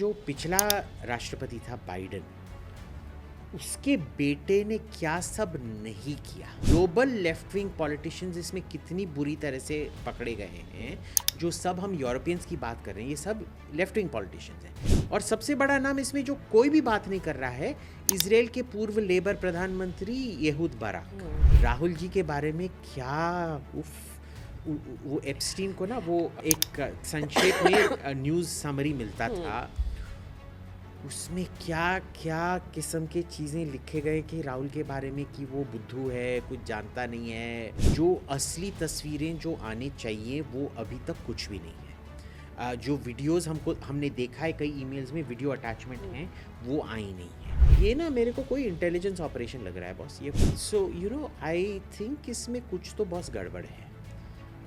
जो पिछला राष्ट्रपति था बाइडेन, उसके बेटे ने क्या सब नहीं किया। ग्लोबल लेफ्ट विंग पॉलिटिशियंस इसमें कितनी बुरी तरह से पकड़े गए हैं। जो सब हम यूरोपियंस की बात कर रहे हैं, ये सब लेफ्ट विंग पॉलिटिशियंस हैं। और सबसे बड़ा नाम इसमें जो कोई भी बात नहीं कर रहा है, इजराइल के पूर्व लेबर प्रधानमंत्री यहूद बाराक। राहुल जी के बारे में क्या वो एप्स्टीन को ना, वो एक संक्षेप में न्यूज़ समरी मिलता था, उसमें क्या क्या किस्म के चीज़ें लिखे गए कि राहुल के बारे में कि वो बुद्धू है, कुछ जानता नहीं है। जो असली तस्वीरें जो आने चाहिए वो अभी तक कुछ भी नहीं है। जो वीडियोस हमने देखा है, कई ईमेल्स में वीडियो अटैचमेंट हैं, वो आई नहीं है। ये ना मेरे को कोई इंटेलिजेंस ऑपरेशन लग रहा है बॉस ये। सो आई थिंक इसमें कुछ तो बॉस गड़बड़ है,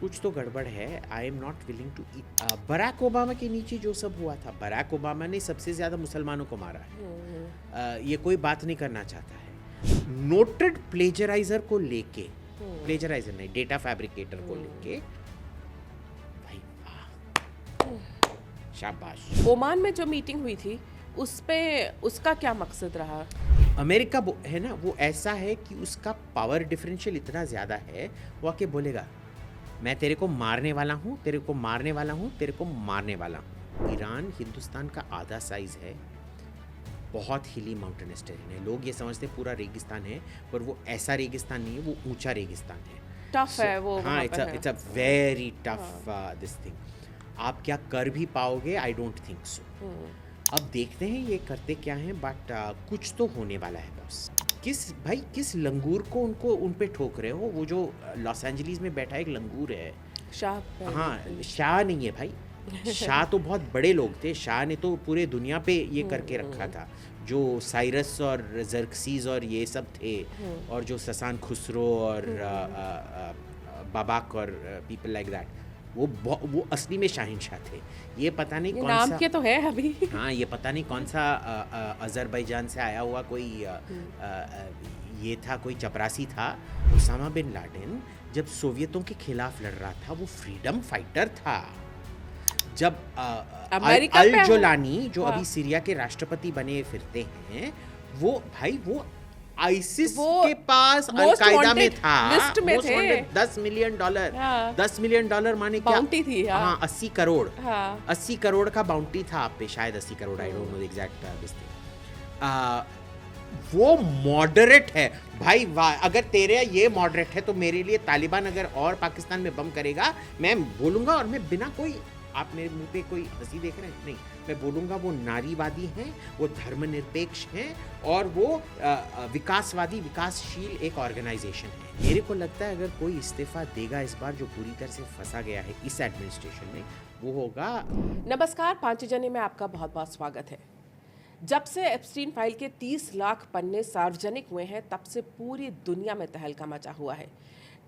कुछ तो गड़बड़ है। I am not willing to eat. Barack Obama के नीचे जो सब हुआ था, बराक ओबामा ने सबसे ज़्यादा मुसलमानों को मारा है। ये कोई बात नहीं करना चाहता है। नोटेड प्लेजराइजर को लेके, प्लेजराइजर नहीं, डेटा फैब्रिकेटर को लेके, भाई वाह, शाबाश। ओमान में जो मीटिंग हुई थी उस पे उसका क्या मकसद रहा? अमेरिका है ना, वो ऐसा है कि उसका पावर डिफरेंशियल इतना ज़्यादा है, वो आके बोलेगा मैं तेरे को मारने वाला हूँ, तेरे को मारने वाला हूँ, तेरे को मारने वाला हूँ। ईरान हिंदुस्तान का आधा साइज़ है, बहुत हिली माउंटेनस टेरेन है। लोग ये समझते पूरा रेगिस्तान है, पर वो ऐसा रेगिस्तान नहीं है, वो ऊंचा रेगिस्तान है। टफ है वो। हाँ, it's a very tough this thing. आप क्या कर भी पाओगे? आई डोंट थिंक सो। अब देखते हैं ये करते क्या हैं, बट कुछ तो होने वाला है बॉस। किस लंगूर को उन पे ठोक रहे हो? वो जो लॉस एंजलिस में बैठा एक लंगूर है, शाह। हाँ, शाह नहीं है भाई। शाह तो बहुत बड़े लोग थे। शाह ने तो पूरे दुनिया पे ये करके रखा था। जो साइरस और जर्कसीज और ये सब थे, और जो ससान खुसरो और बाबाक और पीपल लाइक दैट, वो असली में शाहिनशाह थे। ये पता नहीं कौन नाम सा के तो है अभी। हाँ, ये पता नहीं कौन सा अजरबैजान से आया हुआ कोई ये था, कोई चपरासी था। उसामा बिन लादेन जब सोवियतों के खिलाफ लड़ रहा था, वो फ्रीडम फाइटर था। जब अल जोलानी जो अभी सीरिया के राष्ट्रपति बने फिरते हैं, वो भाई वो आईसिस के पास अल-कायदा में था, लिस्ट में थे। $10 मिलियन, $10 मिलियन माने क्या? बाउंटी थी। हाँ, 80 करोड़। हाँ। 80 करोड़ का बाउंटी था आप पे, शायद 80 करोड़, आई don't know the exact this thing. वो मॉडरेट है भाई, वाह। अगर तेरे ये मॉडरेट है तो मेरे लिए तालिबान अगर और पाकिस्तान में बम करेगा, मैं बोलूंगा, और मैं बिना कोई, आप मेरे मुंह पे कोई हंसी देख रहे हैं? नहीं, मैं बोलूँगा वो नारीवादी हैं, वो धर्मनिरपेक्ष हैं, और वो विकासवादी, विकासशील एक ऑर्गेनाइजेशन है। मेरे को लगता है अगर कोई इस्तीफा देगा इस बार, जो पूरी तरह से फंसा गया है इस एडमिनिस्ट्रेशन में, वो होगा। नमस्कार, पांचजन्य में आपका बहुत बहुत स्वागत है। जब से एप्स्टीन फाइल के 30 लाख पन्ने सार्वजनिक हुए हैं, तब से पूरी दुनिया में तहलका मचा हुआ है।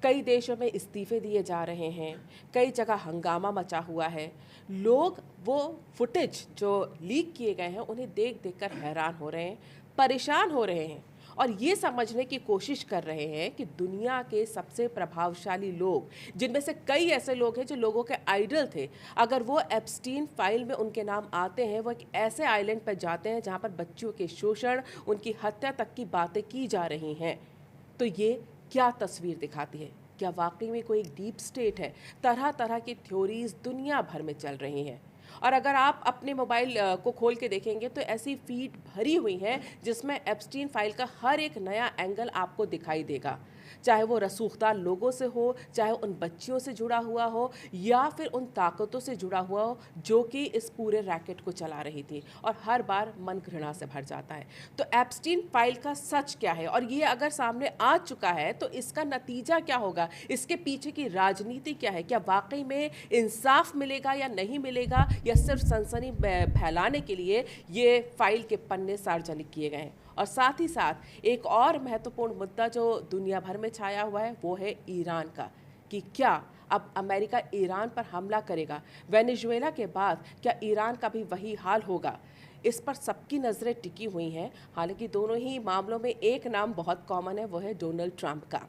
कई देशों में इस्तीफे दिए जा रहे हैं, कई जगह हंगामा मचा हुआ है। लोग वो फुटेज जो लीक किए गए हैं उन्हें देख देख कर हैरान हो रहे हैं, परेशान हो रहे हैं, और ये समझने की कोशिश कर रहे हैं कि दुनिया के सबसे प्रभावशाली लोग, जिनमें से कई ऐसे लोग हैं जो लोगों के आइडल थे, अगर वो एप्स्टीन फाइल में उनके नाम आते हैं, वो एक ऐसे आइलैंड पर जाते हैं जहाँ पर बच्चियों के शोषण, उनकी हत्या तक की बातें की जा रही हैं, तो ये क्या तस्वीर दिखाती है? क्या वाकई में कोई एक डीप स्टेट है? तरह तरह की थ्योरीज दुनिया भर में चल रही हैं, और अगर आप अपने मोबाइल को खोल के देखेंगे तो ऐसी फीड भरी हुई है जिसमें एप्स्टीन फाइल का हर एक नया एंगल आपको दिखाई देगा। चाहे वो रसूखदार लोगों से हो, चाहे उन बच्चियों से जुड़ा हुआ हो, या फिर उन ताकतों से जुड़ा हुआ हो जो कि इस पूरे रैकेट को चला रही थी, और हर बार मन घृणा से भर जाता है। तो एप्स्टीन फाइल का सच क्या है, और ये अगर सामने आ चुका है तो इसका नतीजा क्या होगा? इसके पीछे की राजनीति क्या है? क्या वाकई में इंसाफ मिलेगा या नहीं मिलेगा, या सिर्फ सनसनी फैलाने के लिए ये फाइल के पन्ने सार्वजनिक किए गए हैं? और साथ ही साथ एक और महत्वपूर्ण मुद्दा जो दुनिया भर में छाया हुआ है, वो है ईरान का, कि क्या अब अमेरिका ईरान पर हमला करेगा? वेनेजुएला के बाद क्या ईरान का भी वही हाल होगा? इस पर सबकी नज़रें टिकी हुई हैं। हालांकि दोनों ही मामलों में एक नाम बहुत कॉमन है, वो है डोनाल्ड ट्रंप का।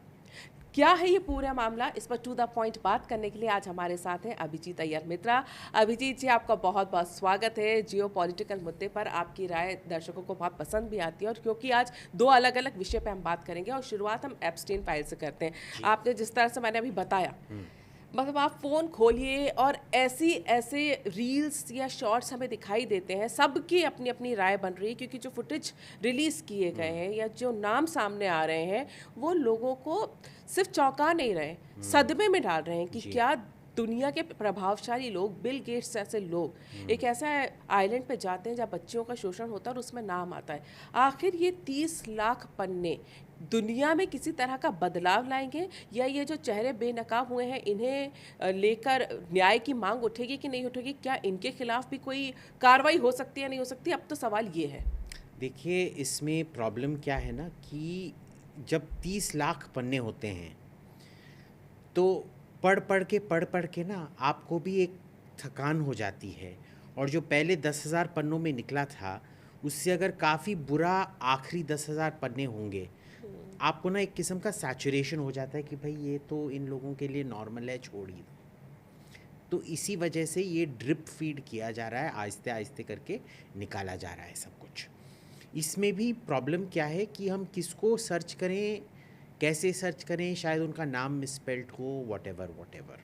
क्या है ये पूरा मामला, इस पर टू द पॉइंट बात करने के लिए आज हमारे साथ हैं अभिजीत अय्यर मित्रा। अभिजीत जी, आपका बहुत बहुत स्वागत है। जियो पॉलिटिकल मुद्दे पर आपकी राय दर्शकों को बहुत पसंद भी आती है, और क्योंकि आज दो अलग अलग विषय पे हम बात करेंगे और शुरुआत हम एप्स्टीन फाइल से करते हैं। आपने जिस तरह से मैंने अभी बताया, मतलब आप फ़ोन खोलिए और ऐसे रील्स या शॉर्ट्स हमें दिखाई देते हैं, सबकी अपनी अपनी राय बन रही है, क्योंकि जो फुटेज रिलीज़ किए गए हैं या जो नाम सामने आ रहे हैं वो लोगों को सिर्फ चौंका नहीं रहे, सदमे में डाल रहे हैं कि क्या दुनिया के प्रभावशाली लोग, बिल गेट्स जैसे लोग एक ऐसा आइलैंड पे जाते हैं जहाँ बच्चियों का शोषण होता है और उसमें नाम आता है। आखिर ये 30 लाख पन्ने दुनिया में किसी तरह का बदलाव लाएंगे, या ये जो चेहरे बेनकाब हुए हैं इन्हें लेकर न्याय की मांग उठेगी कि नहीं उठेगी? क्या इनके खिलाफ भी कोई कार्रवाई हो सकती है, नहीं हो सकती? अब तो सवाल ये है। देखिए, इसमें प्रॉब्लम क्या है ना कि जब 30 लाख पन्ने होते हैं तो पढ़ पढ़ के ना आपको भी एक थकान हो जाती है, और जो पहले 10,000 पन्नों में निकला था उससे अगर काफ़ी बुरा आखिरी 10,000 पन्ने होंगे, आपको ना एक किस्म का सैचुरेशन हो जाता है कि भाई ये तो इन लोगों के लिए नॉर्मल है, छोड़ ही दो। तो इसी वजह से ये ड्रिप फीड किया जा रहा है, आहिस्ते आहिस्ते करके निकाला जा रहा है सब कुछ। इसमें भी प्रॉब्लम क्या है कि हम किसको सर्च करें, कैसे सर्च करें, शायद उनका नाम मिसस्पेल्ड हो, वॉटेवर,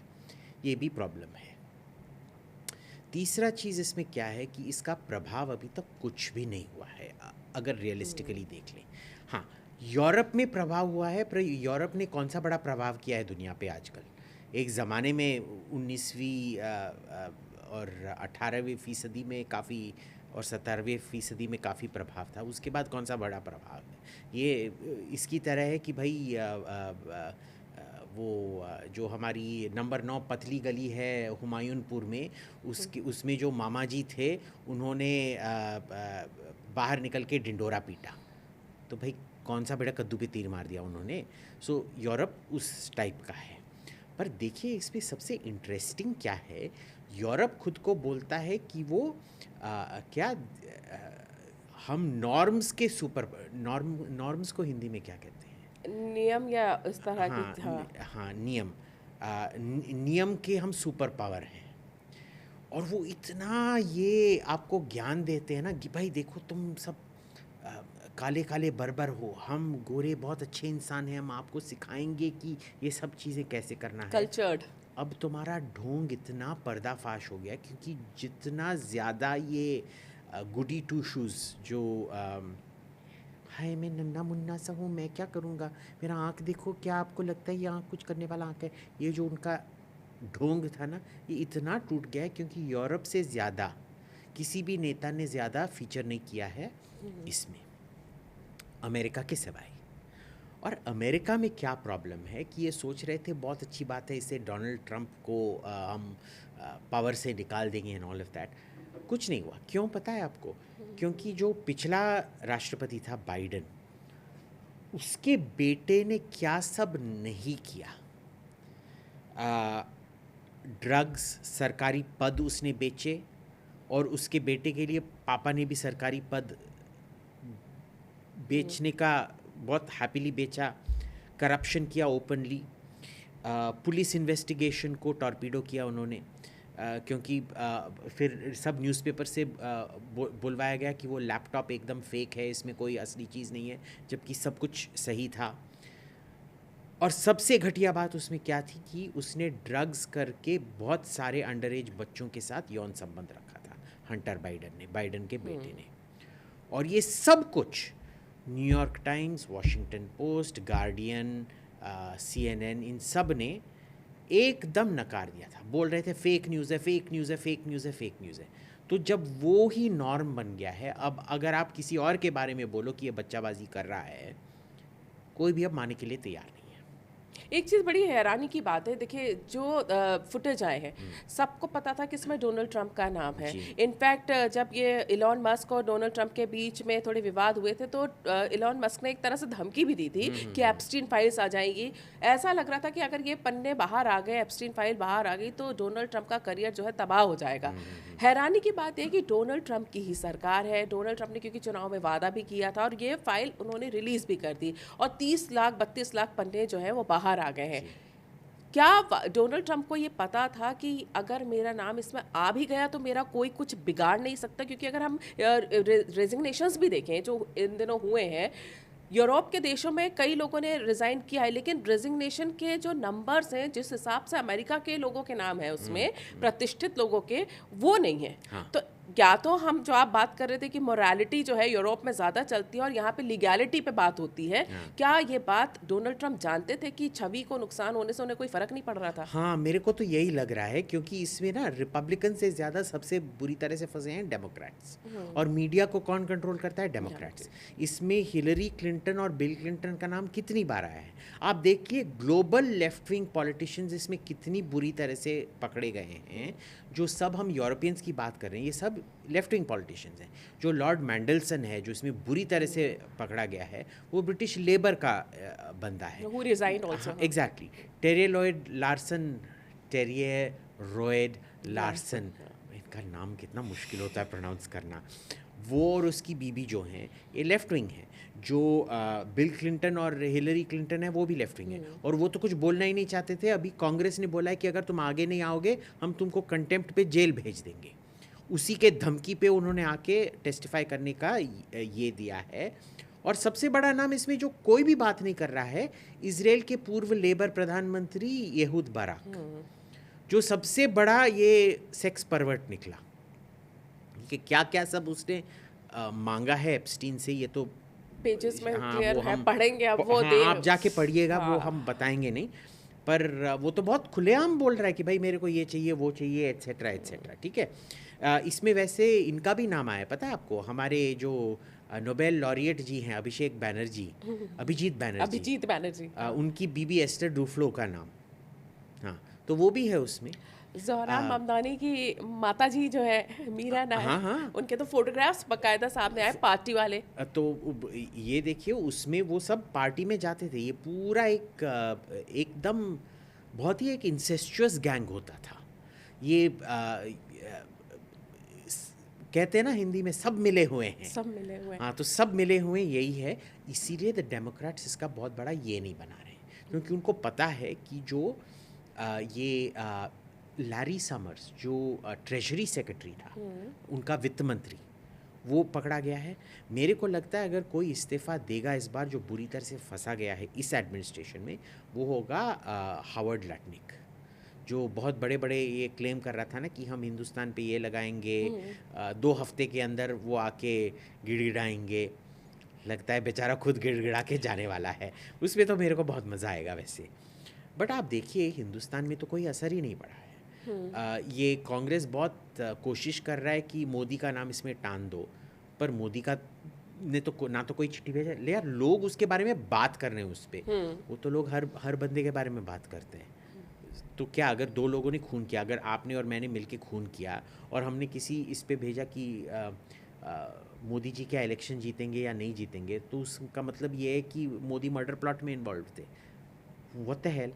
ये भी प्रॉब्लम है। तीसरा चीज़ इसमें क्या है कि इसका प्रभाव अभी तक कुछ भी नहीं हुआ है, अगर रियलिस्टिकली देख लें। हाँ, यूरोप में प्रभाव हुआ है, पर यूरोप ने कौन सा बड़ा प्रभाव किया है दुनिया पे आजकल। एक ज़माने में 19वीं और 18वीं सदी में काफ़ी, और 17वीं सदी में काफ़ी प्रभाव था। उसके बाद कौन सा बड़ा प्रभाव है? ये इसकी तरह है कि भाई जो हमारी नंबर 9 पतली गली है हुमायूनपुर में, उसमें जो मामा जी थे उन्होंने बाहर निकल के ढिंडोरा पीटा, तो भाई कौन सा बड़ा कद्दू पे तीर मार दिया उन्होंने। सो यूरोप उस टाइप का है। पर देखिए, इसमें सबसे इंटरेस्टिंग क्या है, यूरोप खुद को बोलता है कि वो हम नॉर्म्स के नॉर्म्स को हिंदी में क्या कहते हैं? नियम या इस तरह की। हाँ, नियम के हम सुपर पावर हैं। और वो इतना ये आपको ज्ञान देते हैं ना कि भाई देखो, तुम सब काले काले बर्बर हो, हम गोरे बहुत अच्छे इंसान हैं, हम आपको सिखाएंगे कि ये सब चीज़ें कैसे करना है। कल्चर्ड। अब तुम्हारा ढोंग इतना पर्दाफाश हो गया, क्योंकि जितना ज़्यादा ये गुडी टू शूज़ जो हाय मैं नन्ना मुन्ना सा हूँ, मैं क्या करूँगा, मेरा आँख देखो, क्या आपको लगता है ये आँख कुछ करने वाला आँख है? ये जो उनका ढोंग था ना, ये इतना टूट गया है क्योंकि यूरोप से ज़्यादा किसी भी नेता ने ज़्यादा फीचर नहीं किया है इसमें, अमेरिका के सिवाय। और अमेरिका में क्या प्रॉब्लम है कि ये सोच रहे थे बहुत अच्छी बात है, इससे डोनाल्ड ट्रंप को हम पावर से निकाल देंगे एंड ऑल ऑफ दैट। कुछ नहीं हुआ। क्यों पता है आपको? क्योंकि जो पिछला राष्ट्रपति था बाइडन, उसके बेटे ने क्या सब नहीं किया। ड्रग्स, सरकारी पद उसने बेचे, और उसके बेटे के लिए पापा ने भी सरकारी पद बेचने का बहुत हैप्पीली बेचा। करप्शन किया ओपनली। पुलिस इन्वेस्टिगेशन को टॉर्पीडो किया उन्होंने, क्योंकि फिर सब न्यूज़पेपर से बुलवाया गया कि वो लैपटॉप एकदम फेक है, इसमें कोई असली चीज़ नहीं है, जबकि सब कुछ सही था। और सबसे घटिया बात उसमें क्या थी कि उसने ड्रग्स करके बहुत सारे अंडर एज बच्चों के साथ यौन संबंध रखा था, हंटर बाइडन ने, बाइडन के बेटे ने। और ये सब कुछ New York times, Washington post, guardian, CNN, इन सब ने एकदम नकार दिया था। बोल रहे थे फेक न्यूज़ है, फेक न्यूज़ है, फेक न्यूज़ है, फेक न्यूज़ है। तो जब वो ही नॉर्म बन गया है, अब अगर आप किसी और के बारे में बोलो कि ये बच्चाबाजी कर रहा है, कोई भी अब मानने के लिए तैयार नहीं है। एक चीज़ बड़ी हैरानी की बात है, देखिए जो फुटेज आए हैं सबको पता था कि इसमें डोनाल्ड ट्रंप का नाम है। इनफैक्ट जब ये इलॉन मस्क और डोनाल्ड ट्रंप के बीच में थोड़े विवाद हुए थे तो इलॉन मस्क ने एक तरह से धमकी भी दी थी कि एप्स्टीन फाइल्स आ जाएंगी। ऐसा लग रहा था कि अगर ये पन्ने बाहर आ गए, एप्स्टीन फाइल बाहर आ गई, तो डोनाल्ड ट्रंप का करियर जो है तबाह हो जाएगा। हैरानी की बात है कि डोनाल्ड ट्रंप की ही सरकार है, डोनाल्ड ट्रंप ने क्योंकि चुनाव में वादा भी किया था और ये फाइल उन्होंने रिलीज़ भी कर दी, और 30 लाख 32 लाख पन्ने जो है वो बाहर बाहर आ गए हैं। क्या डोनाल्ड ट्रंप को ये पता था कि अगर मेरा नाम इसमें आ भी गया तो मेरा कोई कुछ बिगाड़ नहीं सकता? क्योंकि अगर हम रेजिग्नेशंस भी देखें जो इन दिनों हुए हैं, यूरोप के देशों में कई लोगों ने रिजाइन किया है, लेकिन रेजिग्नेशन के जो नंबर्स हैं जिस हिसाब से अमेरिका के लोगों के नाम है उसमें, प्रतिष्ठित लोगों के, वो नहीं है। हाँ। तो क्या तो हम जो आप बात कर रहे थे कि मोरालिटी जो है यूरोप में ज़्यादा चलती है और यहाँ पे लीगैलिटी पे बात होती है, क्या ये बात डोनाल्ड ट्रंप जानते थे कि छवि को नुकसान होने से उन्हें कोई फर्क नहीं पड़ रहा था? हाँ, मेरे को तो यही लग रहा है, क्योंकि इसमें ना रिपब्लिकन से ज़्यादा सबसे बुरी तरह से फंसे हैं डेमोक्रेट्स। और मीडिया को कौन कंट्रोल करता है? डेमोक्रेट्स। इसमें हिलरी क्लिंटन और बिल क्लिंटन का नाम कितनी बार आया है। आप देखिए ग्लोबल लेफ्ट विंग पॉलिटिशियंस इसमें कितनी बुरी तरह से पकड़े गए हैं। जो सब हम यूरोपियंस की बात कर रहे हैं, ये सब लेफ्ट विंग पॉलिटिशियंस हैं। जो लॉर्ड मैंडलसन है जो इसमें बुरी तरह से पकड़ा गया है, वो ब्रिटिश लेबर का बंदा है। Who resigned also. Exactly. Terje Lloyd Larsen, Terje Royd Larsen, इनका नाम कितना मुश्किल होता है प्रोनाउंस करना। वो और उसकी बीबी जो हैं ये लेफ्ट विंग है। जो बिल क्लिंटन और हिलरी क्लिंटन है वो भी लेफ्ट विंग है, और वो तो कुछ बोलना ही नहीं चाहते थे। अभी कांग्रेस ने बोला है कि अगर तुम आगे नहीं आओगे हम तुमको कंटेम्प्ट पे जेल भेज देंगे। उसी के धमकी पे उन्होंने आके टेस्टिफाई करने का ये दिया है। और सबसे बड़ा नाम इसमें जो कोई भी बात नहीं कर रहा है, इजराइल के पूर्व लेबर प्रधानमंत्री यहूद बाराक, जो सबसे बड़ा ये सेक्स परवर्ट निकला। कि क्या क्या सब उसने मांगा है एप्स्टीन से, ये तो पेजेस में हाँ, क्लियर वो है, हम पढ़ेंगे अब वो हाँ, आप जाके पढ़िएगा। वो हाँ। हम बताएंगे नहीं, पर वो तो बहुत खुलेआम बोल रहा है कि भाई मेरे को ये चाहिए वो चाहिए एट्सेट्रा एट्सेट्रा। ठीक है। इसमें वैसे इनका भी नाम आया, पता है आपको? हमारे जो नोबेल लॉरिएट जी हैं अभिजीत बैनर्जी, उनकी बीबी एस्टर डुफ्लो का नाम, हाँ, तो वो भी है उसमें। ज़ोहरा ममदानी की माता जी जो है मीरा नायर, हाँ। उनके तो फोटोग्राफ्स बकायदा सामने आए पार्टी वाले। तो ये देखिए उसमें वो सब पार्टी में जाते थे। ये पूरा एकदम बहुत ही एक इंसेस्चुअस गैंग होता था ये। कहते हैं ना हिंदी में, सब मिले हुए हैं। सब मिले हुए हैं। हाँ, तो सब मिले हुए यही है। इसीलिए द डेमोक्रेट्स इसका बहुत बड़ा ये नहीं बना रहे, क्योंकि उनको पता है कि जो लैरी समर्स जो ट्रेजरी सेक्रेटरी था, उनका वित्त मंत्री, वो पकड़ा गया है। मेरे को लगता है अगर कोई इस्तीफ़ा देगा इस बार जो बुरी तरह से फंसा गया है इस एडमिनिस्ट्रेशन में, वो होगा हावर्ड लटनिक, जो बहुत बड़े बड़े ये क्लेम कर रहा था ना कि हम हिंदुस्तान पे ये लगाएंगे, 2 हफ्ते के अंदर वो आके गिड़गिड़ाएंगे। लगता है बेचारा खुद गिड़गिड़ा के जाने वाला है। उसमें तो मेरे को बहुत मज़ा आएगा वैसे। बट आप देखिए हिंदुस्तान में तो कोई असर ही नहीं पड़ा है। ये कांग्रेस बहुत कोशिश कर रहा है कि मोदी का नाम इसमें टान दो, पर मोदी का ने तो ना तो कोई चिट्ठी भेजा ले यार। लोग उसके बारे में बात कर रहे हैं उस पर, वो तो लोग हर बंदे के बारे में बात करते हैं। तो क्या अगर 2 लोगों ने खून किया, अगर आपने और मैंने मिलके खून किया और हमने किसी इस पे भेजा कि मोदी जी क्या इलेक्शन जीतेंगे या नहीं जीतेंगे, तो उसका मतलब ये है कि मोदी मर्डर प्लॉट में इन्वॉल्व थे। What the hell.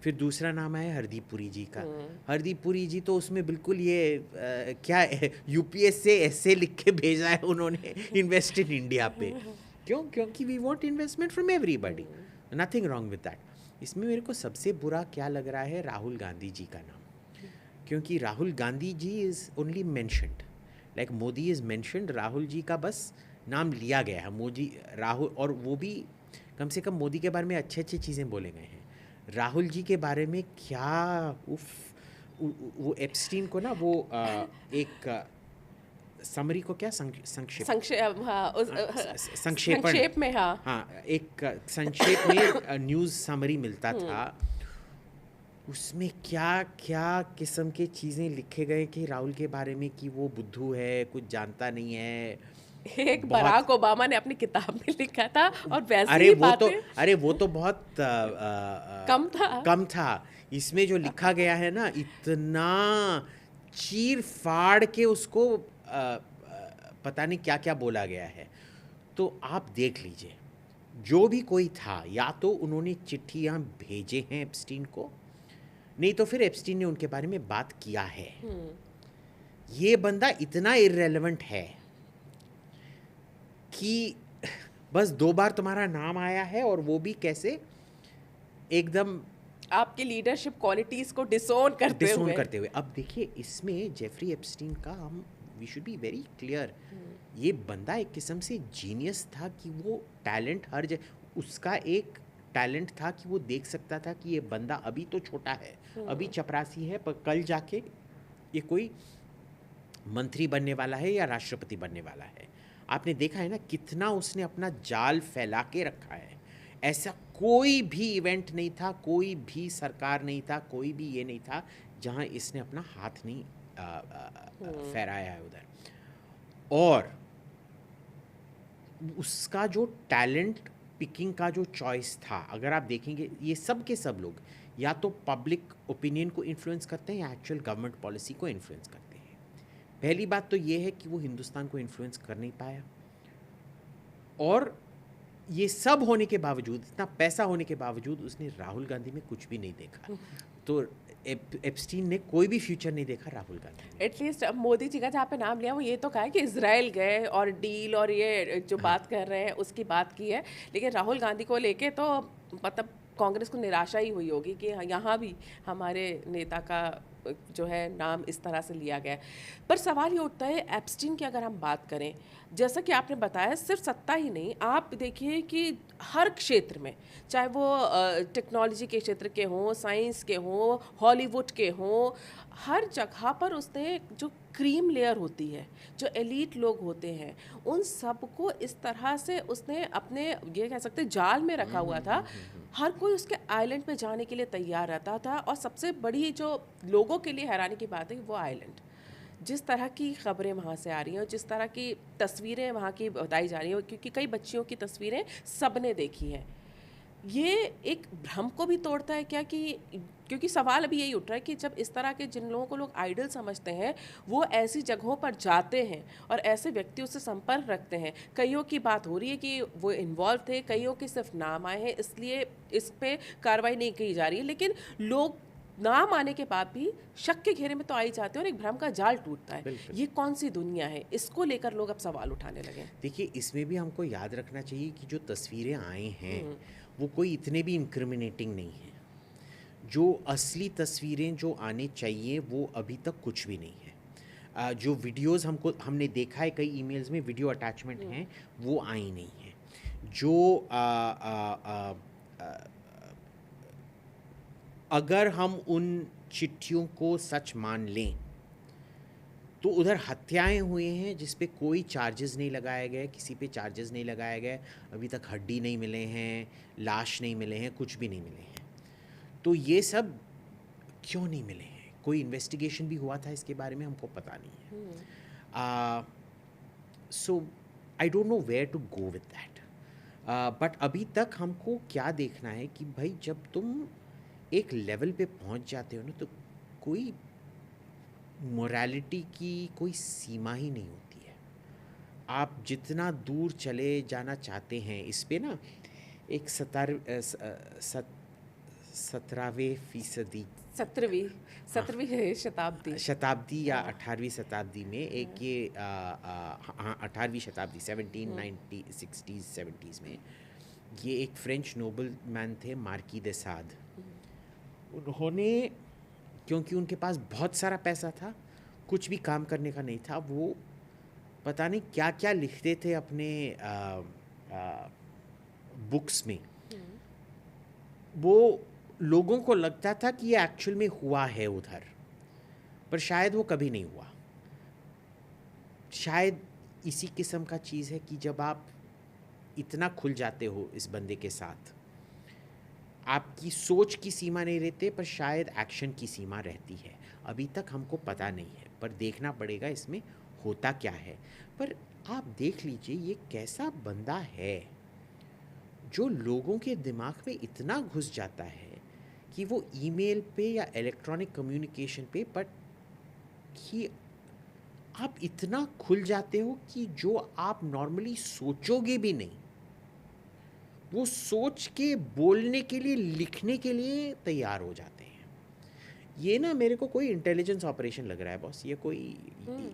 फिर दूसरा नाम है हरदीप पुरी जी का। हरदीप पुरी जी तो उसमें बिल्कुल ये क्या यूपीएस से ऐसे लिख के भेजा है उन्होंने, इन्वेस्ट इन इंडिया पे। क्यों? क्योंकि we want investment from everybody, nothing wrong with that. इसमें मेरे को सबसे बुरा क्या लग रहा है, राहुल गांधी जी का नाम, क्योंकि Rahul Gandhi ji is only mentioned, like Modi is mentioned, Rahul ji का बस नाम लिया गया है। मोदी राहुल, और वो भी कम से कम मोदी के बारे में अच्छी चीज़ें बोले गए हैं। राहुल जी के बारे में क्या वो एप्स्टीन को ना वो एक समरी को क्या संक्षेप में हाँ एक संक्षेप में न्यूज़ समरी मिलता था। उसमें क्या क्या किस्म के चीज़ें लिखे गए कि राहुल के बारे में कि वो बुद्धू है, कुछ जानता नहीं है। एक बराक ओबामा ने अपनी किताब में लिखा था, और वैसे ही बातें वो तो बहुत कम था। इसमें जो लिखा गया है ना, इतना चीर फाड़ के उसको पता नहीं क्या क्या बोला गया है। तो आप देख लीजिए, जो भी कोई था, या तो उन्होंने चिट्ठियाँ भेजे हैं एप्स्टीन को, नहीं तो फिर एप्स्टीन ने उनके बारे में बात किया है। ये बंदा इतना इररेलेवेंट है कि बस 2 बार तुम्हारा नाम आया है, और वो भी कैसे एकदम आपकी लीडरशिप क्वालिटीज को डिसोन करते डिसोन हुए। करते हुए। अब देखिए इसमें जेफरी एप्स्टीन का हम we should be very clear, ये बंदा एक किस्म से जीनियस था कि वो टैलेंट हर जगह, उसका एक टैलेंट था कि वो देख सकता था कि ये बंदा अभी तो छोटा है, अभी चपरासी है, पर कल जाके ये कोई मंत्री बनने वाला है या राष्ट्रपति बनने वाला है। आपने देखा है ना कितना उसने अपना जाल फैला के रखा है। ऐसा कोई भी इवेंट नहीं था, कोई भी सरकार नहीं था, कोई भी ये नहीं था जहां इसने अपना हाथ नहीं फहराया है उधर। और उसका जो टैलेंट पिकिंग का जो चॉइस था, अगर आप देखेंगे ये सब के सब लोग या तो पब्लिक ओपिनियन को इन्फ्लुएंस करते हैं या एक्चुअल गवर्नमेंट पॉलिसी को इन्फ्लुएंस करते हैं। पहली बात तो ये है कि वो हिंदुस्तान को इन्फ्लुएंस कर नहीं पाया, और ये सब होने के बावजूद, इतना पैसा होने के बावजूद, उसने राहुल गांधी में कुछ भी नहीं देखा। तो एप्स्टीन ने कोई भी फ्यूचर नहीं देखा राहुल गांधी में। एटलीस्ट अब मोदी जी का जहाँ पे नाम लिया वो ये तो कहा है कि इसराइल गए और डील और ये जो बात कर रहे हैं उसकी बात की है, लेकिन राहुल गांधी को लेके तो मतलब कांग्रेस को निराशा ही हुई होगी कि यहाँ भी हमारे नेता का जो है नाम इस तरह से लिया गया है। पर सवाल ये उठता है एप्स्टीन की अगर हम बात करें, जैसा कि आपने बताया सिर्फ सत्ता ही नहीं, आप देखिए कि हर क्षेत्र में, चाहे वो टेक्नोलॉजी के क्षेत्र के हों, साइंस के हों, हॉलीवुड के हों, हर जगह पर उसने जो क्रीम लेयर होती है, जो एलीट लोग होते हैं, उन सबको इस तरह से उसने अपने ये कह सकते जाल में रखा हुआ था। हर कोई उसके आइलैंड पे जाने के लिए तैयार रहता था। और सबसे बड़ी जो लोगों के लिए हैरानी की बात है वो आइलैंड, जिस तरह की खबरें वहाँ से आ रही हैं और जिस तरह की तस्वीरें वहाँ की बताई जा रही हैं, क्योंकि कई बच्चियों की तस्वीरें सबने देखी हैं, ये एक भ्रम को भी तोड़ता है क्या? कि क्योंकि सवाल अभी यही उठ रहा है कि जब इस तरह के जिन लोगों को लोग आइडल समझते हैं वो ऐसी जगहों पर जाते हैं और ऐसे व्यक्तियों से संपर्क रखते हैं, कईयों की बात हो रही है कि वो इन्वॉल्व थे, कईयों के सिर्फ नाम आए हैं इसलिए इस पे कार्रवाई नहीं की जा रही है, लेकिन लोग नाम आने के बाद भी शक के घेरे में तो आ ही जाते हैं और एक भ्रम का जाल टूटता है। बिल्कुल। ये कौन सी दुनिया है? इसको लेकर लोग अब सवाल उठाने लगे। देखिए इसमें भी हमको याद रखना चाहिए कि जो तस्वीरें आई हैं वो कोई इतने भी इंक्रिमिनेटिंग नहीं है। जो असली तस्वीरें जो आने चाहिए वो अभी तक कुछ भी नहीं है। जो वीडियोस हमने देखा है, कई ईमेल्स में वीडियो अटैचमेंट हैं, वो आई नहीं है। जो अगर हम उन चिट्ठियों को सच मान लें तो उधर हत्याएं हुई हैं जिस पे कोई चार्जेस नहीं लगाए गए, किसी पे चार्जेस नहीं लगाए गए, अभी तक हड्डी नहीं मिले हैं, लाश नहीं मिले हैं, कुछ भी नहीं मिले हैं। तो ये सब क्यों नहीं मिले हैं? कोई इन्वेस्टिगेशन भी हुआ था इसके बारे में, हमको पता नहीं है। So I don't know where to go with that. But अभी तक हमको क्या देखना है कि भाई जब तुम एक लेवल पे पहुंच जाते हो ना, तो कोई मोरालिटी की कोई सीमा ही नहीं होती है। आप जितना दूर चले जाना चाहते हैं, इस पे ना एक 17वीं फीसदी 17वीं शताब्दी या 18वीं शताब्दी में एक ये 18वीं शताब्दी 1790 70s में ये एक फ्रेंच नोबल मैन थे, मार्की दे साद। उन्होंने, क्योंकि उनके पास बहुत सारा पैसा था, कुछ भी काम करने का नहीं था, वो पता नहीं क्या क्या लिखते थे अपने बुक्स में। वो लोगों को लगता था कि ये एक्चुअल में हुआ है उधर, पर शायद वो कभी नहीं हुआ। शायद इसी किस्म का चीज़ है कि जब आप इतना खुल जाते हो इस बंदे के साथ, आपकी सोच की सीमा नहीं रहते, पर शायद एक्शन की सीमा रहती है। अभी तक हमको पता नहीं है, पर देखना पड़ेगा इसमें होता क्या है। पर आप देख लीजिए ये कैसा बंदा है जो लोगों के दिमाग में इतना घुस जाता है कि वो ईमेल पे या इलेक्ट्रॉनिक कम्युनिकेशन पे, बट कि आप इतना खुल जाते हो कि जो आप नॉर्मली सोचोगे भी नहीं, वो सोच के बोलने के लिए, लिखने के लिए तैयार हो जाते हैं। ये ना मेरे को कोई इंटेलिजेंस ऑपरेशन लग रहा है बॉस, ये कोई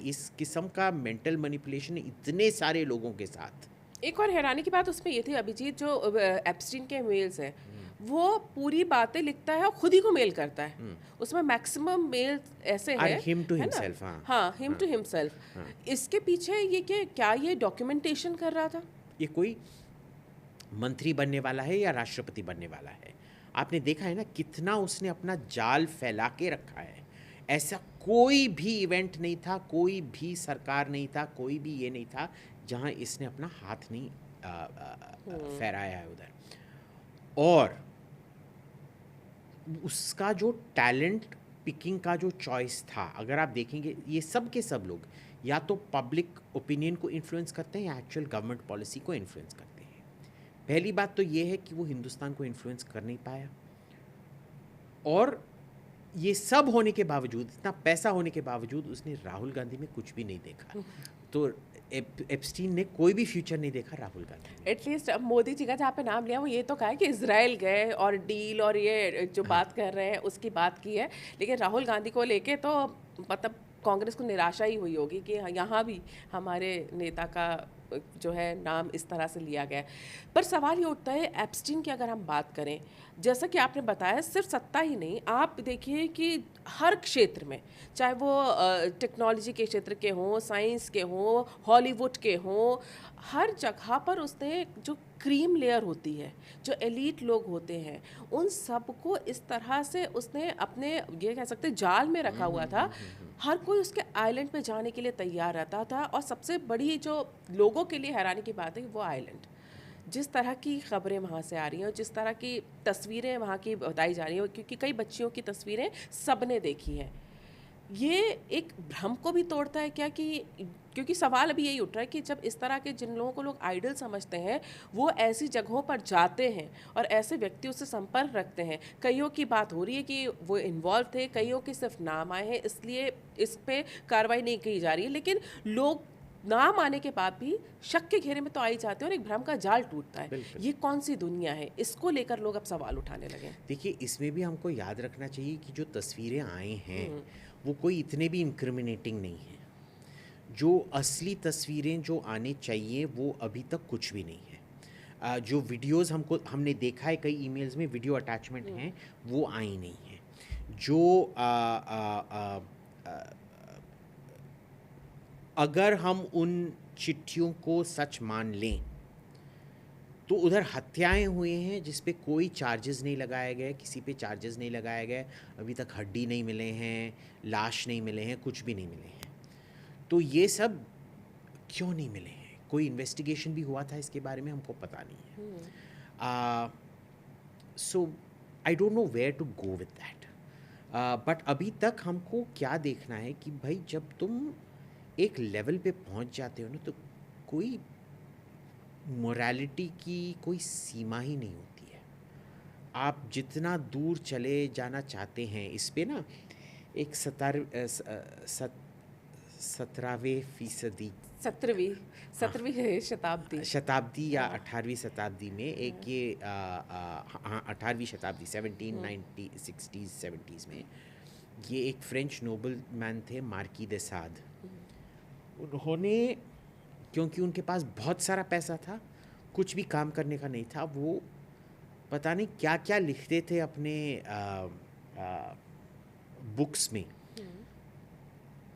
इस किस्म का मेंटल मैनिपुलेशन इतने सारे लोगों के साथ। एक और हैरानी की बात उसमें ये थी अभिजीत, जो एप्स्टीन के मेल्स हैं वो पूरी बातें लिखता है और खुद ही को मेल करता है। उसमें मैक्सिमम मेल ऐसे Are हैं, him to है ना? himself, हाँ। हाँ, हिम टू हिमसेल्फ। इसके पीछे ये क्या ये डॉक्यूमेंटेशन कर रहा था? ये कोई मंत्री बनने वाला है या राष्ट्रपति बनने वाला है? आपने देखा है ना कितना उसने अपना जाल फैला के रखा है। ऐसा कोई भी इवेंट नहीं था, कोई भी सरकार नहीं था, कोई भी ये नहीं था जहां इसने अपना हाथ नहीं फहराया है उधर। और उसका जो टैलेंट पिकिंग का जो चॉइस था, अगर आप देखेंगे ये सब के सब लोग या तो पब्लिक ओपिनियन को इन्फ्लुएंस करते हैं या एक्चुअल गवर्नमेंट पॉलिसी को इन्फ्लुएंस करते हैं। पहली बात तो ये है कि वो हिंदुस्तान को इन्फ्लुएंस कर नहीं पाया, और ये सब होने के बावजूद, इतना पैसा होने के बावजूद उसने राहुल गांधी में कुछ भी नहीं देखा। तो एप्स्टीन ने कोई भी फ्यूचर नहीं देखा राहुल गांधी में। एटलीस्ट अब मोदी जी का जहाँ पे नाम लिया वो ये तो कहा है कि इजराइल गए और डील और ये जो बात कर रहे हैं उसकी बात की है, लेकिन राहुल गांधी को लेके तो मतलब कांग्रेस को निराशा ही हुई होगी कि यहाँ भी हमारे नेता का जो है नाम इस तरह से लिया गया है। पर सवाल ये उठता है एप्स्टीन की अगर हम बात करें, जैसा कि आपने बताया सिर्फ सत्ता ही नहीं, आप देखिए कि हर क्षेत्र में, चाहे वो टेक्नोलॉजी के क्षेत्र के हों, साइंस के हों, हॉलीवुड के हों, हर जगह पर उसने जो क्रीम लेयर होती है, जो एलीट लोग होते हैं, उन सबको इस तरह से उसने अपने ये कह सकते जाल में रखा हुआ था। हर कोई उसके आइलैंड पे जाने के लिए तैयार रहता था। और सबसे बड़ी जो लोगों के लिए हैरानी की बात है वो आइलैंड, जिस तरह की खबरें वहाँ से आ रही हैं और जिस तरह की तस्वीरें वहाँ की बताई जा रही हैं, क्योंकि कई बच्चियों की तस्वीरें सबने देखी हैं, ये एक भ्रम को भी तोड़ता है क्या? कि क्योंकि सवाल अभी यही उठ रहा है कि जब इस तरह के जिन लोगों को लोग आइडल समझते हैं वो ऐसी जगहों पर जाते हैं और ऐसे व्यक्तियों से संपर्क रखते हैं, कईयों की बात हो रही है कि वो इन्वॉल्व थे, कईयों के सिर्फ नाम आए हैं इसलिए इस पे कार्रवाई नहीं की जा रही है, लेकिन लोग नाम आने के बाद भी शक के घेरे में तो आ ही जाते हैं और एक भ्रम का जाल टूटता है। बिल्कुल। ये कौन सी दुनिया है? इसको लेकर लोग अब सवाल उठाने लगे हैं। देखिए, इसमें भी हमको याद रखना चाहिए कि जो तस्वीरें आई हैं वो कोई इतने भी इंक्रिमिनेटिंग नहीं है। जो असली तस्वीरें जो आने चाहिए वो अभी तक कुछ भी नहीं है। जो वीडियोस हमने देखा है, कई ईमेल्स में वीडियो अटैचमेंट हैं, वो आई नहीं है। जो अगर हम उन चिट्ठियों को सच मान लें तो उधर हत्याएं हुई हैं जिस पे कोई चार्जेस नहीं लगाए गए, किसी पे चार्जेस नहीं लगाए गए, अभी तक हड्डी नहीं मिले हैं, लाश नहीं मिले हैं, कुछ भी नहीं मिले हैं। तो ये सब क्यों नहीं मिले हैं? कोई इन्वेस्टिगेशन भी हुआ था इसके बारे में, हमको पता नहीं है। So I don't know where to go with that. But अभी तक हमको क्या देखना है कि भाई जब तुम एक लेवल पे पहुंच जाते हो ना, तो कोई मोरालिटी की कोई सीमा ही नहीं होती है। आप जितना दूर चले जाना चाहते हैं, इस पे ना एक 17वीं शताब्दी या 18वीं शताब्दी में एक ये 18वीं शताब्दी 1760s 70s में ये एक फ्रेंच नोबल मैन थे, मार्की दे साद। उन्होंने, क्योंकि उनके पास बहुत सारा पैसा था, कुछ भी काम करने का नहीं था, वो पता नहीं क्या क्या लिखते थे अपने बुक्स में।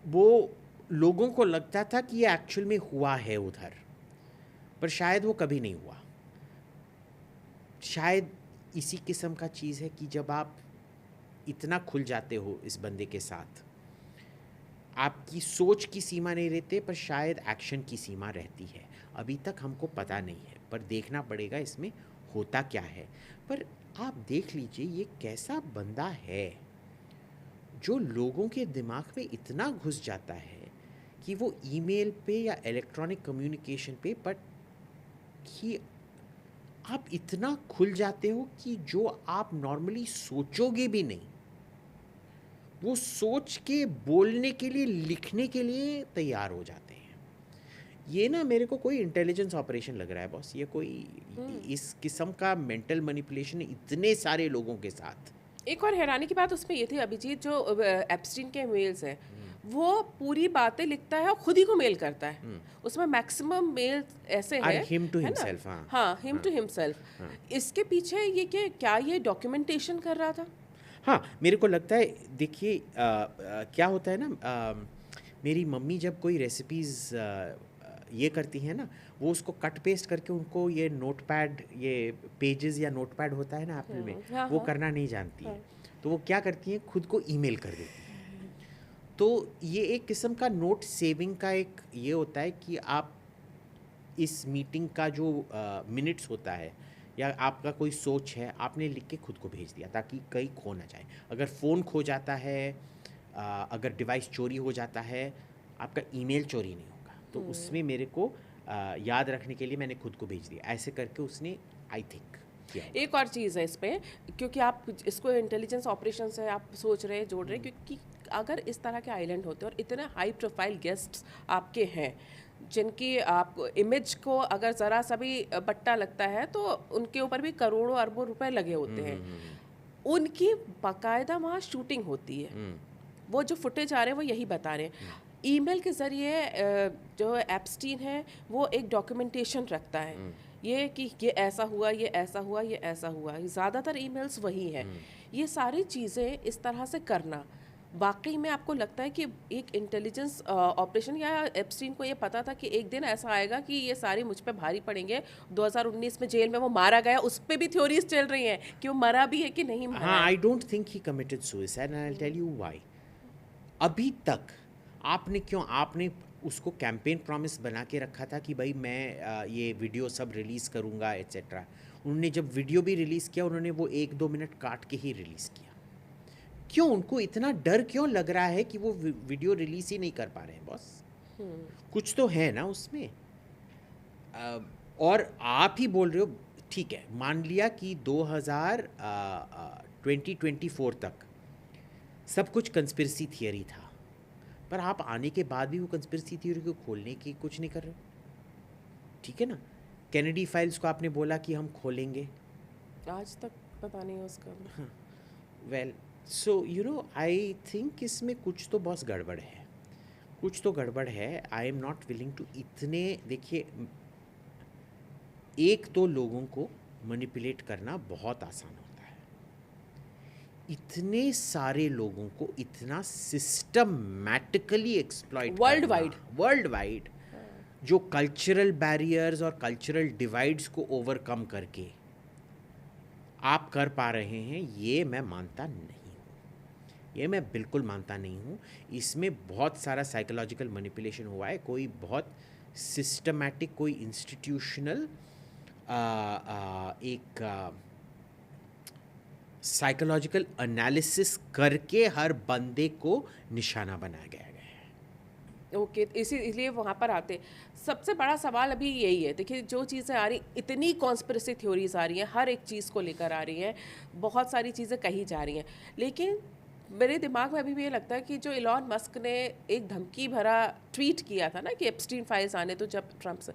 वो लोगों को लगता था कि ये एक्चुअल में हुआ है उधर, पर शायद वो कभी नहीं हुआ। शायद इसी किस्म का चीज़ है कि जब आप इतना खुल जाते हो इस बंदे के साथ, आपकी सोच की सीमा नहीं रहते, पर शायद एक्शन की सीमा रहती है। अभी तक हमको पता नहीं है, पर देखना पड़ेगा इसमें होता क्या है। पर आप देख लीजिए ये कैसा बंदा है जो लोगों के दिमाग में इतना घुस जाता है कि वो ईमेल पे या इलेक्ट्रॉनिक कम्युनिकेशन पे, बट कि आप इतना खुल जाते हो कि जो आप नॉर्मली सोचोगे भी नहीं, वो सोच के बोलने के लिए, लिखने के लिए तैयार हो जाते हैं। ये ना मेरे को कोई इंटेलिजेंस ऑपरेशन लग रहा है बॉस, ये कोई इस किस्म का मेंटल मैनिपुलेशन इतने सारे लोगों के साथ। एक और हैरानी की बात उसमें ये थी अभिजीत, जो एप्स्टीन के मेल्स हैं वो पूरी बातें लिखता है और खुद ही को मेल करता है। उसमें मैक्सिमम मेल ऐसे Are हैं, him to है ना? himself, हाँ। हाँ, हिम टू हिमसेल्फ। इसके पीछे ये क्या ये डॉक्यूमेंटेशन कर रहा था? हाँ, मेरे को लगता है, देखिए क्या होता है ना, मेरी मम्मी जब कोई रेसिपीज़ ये करती हैं ना, वो उसको कट पेस्ट करके उनको ये नोटपैड, ये पेजेस या नोटपैड होता है ना एप्पल में, हाँ, वो हाँ। करना नहीं जानती है। तो वो क्या करती हैं, खुद को ईमेल कर देती हैं। तो ये एक किस्म का नोट सेविंग का एक ये होता है कि आप इस मीटिंग का जो मिनट्स होता है या आपका कोई सोच है, आपने लिख के खुद को भेज दिया ताकि कहीं खो ना जाए। अगर फ़ोन खो जाता है, अगर डिवाइस चोरी हो जाता है, आपका ईमेल चोरी नहीं होगा। तो उसमें मेरे को याद रखने के लिए मैंने खुद को भेज दिया। ऐसे करके उसने आई थिंक किया। एक और चीज़ है इसमें, क्योंकि आप इसको इंटेलिजेंस ऑपरेशन से आप सोच रहे हैं, जोड़ रहे हैं, क्योंकि अगर इस तरह के आइलैंड होते हैं और इतने हाई प्रोफाइल गेस्ट्स आपके हैं जिनकी आप इमेज को अगर ज़रा सा भी बट्टा लगता है तो उनके ऊपर भी करोड़ों अरबों रुपए लगे होते हैं। उनकी बाकायदा वहाँ शूटिंग होती है। वो जो फुटेज आ रहे हैं वो यही बता रहे हैं। ईमेल के ज़रिए जो एप्स्टीन है वो एक डॉक्यूमेंटेशन रखता है, ये कि ये ऐसा हुआ, ये ऐसा हुआ, ये ऐसा हुआ। ज़्यादातर ईमेल्स वही हैं। ये सारी चीज़ें इस तरह से करना, वाकई में आपको लगता है कि एक इंटेलिजेंस ऑपरेशन, या एप्स्टीन को ये पता था कि एक दिन ऐसा आएगा कि ये सारी मुझ पे भारी पड़ेंगे? 2019 में जेल में वो मारा गया, उस पे भी थ्योरीज चल रही हैं कि वो मरा भी है कि नहीं मरा हाँ, है। I don't think he committed suicide and I will tell you why. अभी तक आपने उसको कैंपेन प्रॉमिस बना के रखा था कि भाई मैं ये वीडियो सब रिलीज़ करूँगा एट्सेट्रा। उन्होंने जब वीडियो भी रिलीज़ किया, उन्होंने वो 1-2 मिनट काट के ही रिलीज़ किया। क्यों? उनको इतना डर क्यों लग रहा है कि वो वीडियो रिलीज़ ही नहीं कर पा रहे हैं बॉस? कुछ तो है ना उसमें। और आप ही बोल रहे हो, ठीक है, मान लिया कि 2024 तक सब कुछ कंस्पिरेसी थियरी था, पर आप आने के बाद भी वो कंस्पिरेसी थियरी को खोलने की कुछ नहीं कर रहे हो, ठीक है ना? कैनेडी फाइल्स को आपने बोला कि हम खोलेंगे, आज तक पता नहीं उसका। Well, so you know, I think इसमें कुछ तो बॉस गड़बड़ है, कुछ तो गड़बड़ है। I am not willing to इतने, देखिए, एक तो लोगों को मैनिपुलेट करना बहुत आसान होता है, इतने सारे लोगों को इतना सिस्टमैटिकली एक्सप्लॉइट वर्ल्ड वाइड, जो कल्चरल बैरियर्स और कल्चरल डिवाइड्स को ओवरकम करके आप कर पा रहे हैं, ये मैं मानता नहीं हूँ, ये मैं बिल्कुल मानता नहीं हूँ। इसमें बहुत सारा साइकोलॉजिकल मैनिपुलेशन हुआ है, कोई बहुत सिस्टमैटिक, कोई इंस्टीट्यूशनल एक साइकोलॉजिकल एनालिसिस करके हर बंदे को निशाना बनाया गया है। ओके, इसलिए वहाँ पर आते। सबसे बड़ा सवाल अभी यही है, देखिए जो चीज़ें आ रही, इतनी कॉन्स्पिरेसी थ्योरीज आ रही हैं, हर एक चीज़ को लेकर आ रही हैं, बहुत सारी चीज़ें कही जा रही हैं, लेकिन मेरे दिमाग में अभी भी ये लगता है कि जो इलॉन मस्क ने एक धमकी भरा ट्वीट किया था ना कि एप्स्टीन फाइल्स आने, तो जब ट्रम्प से,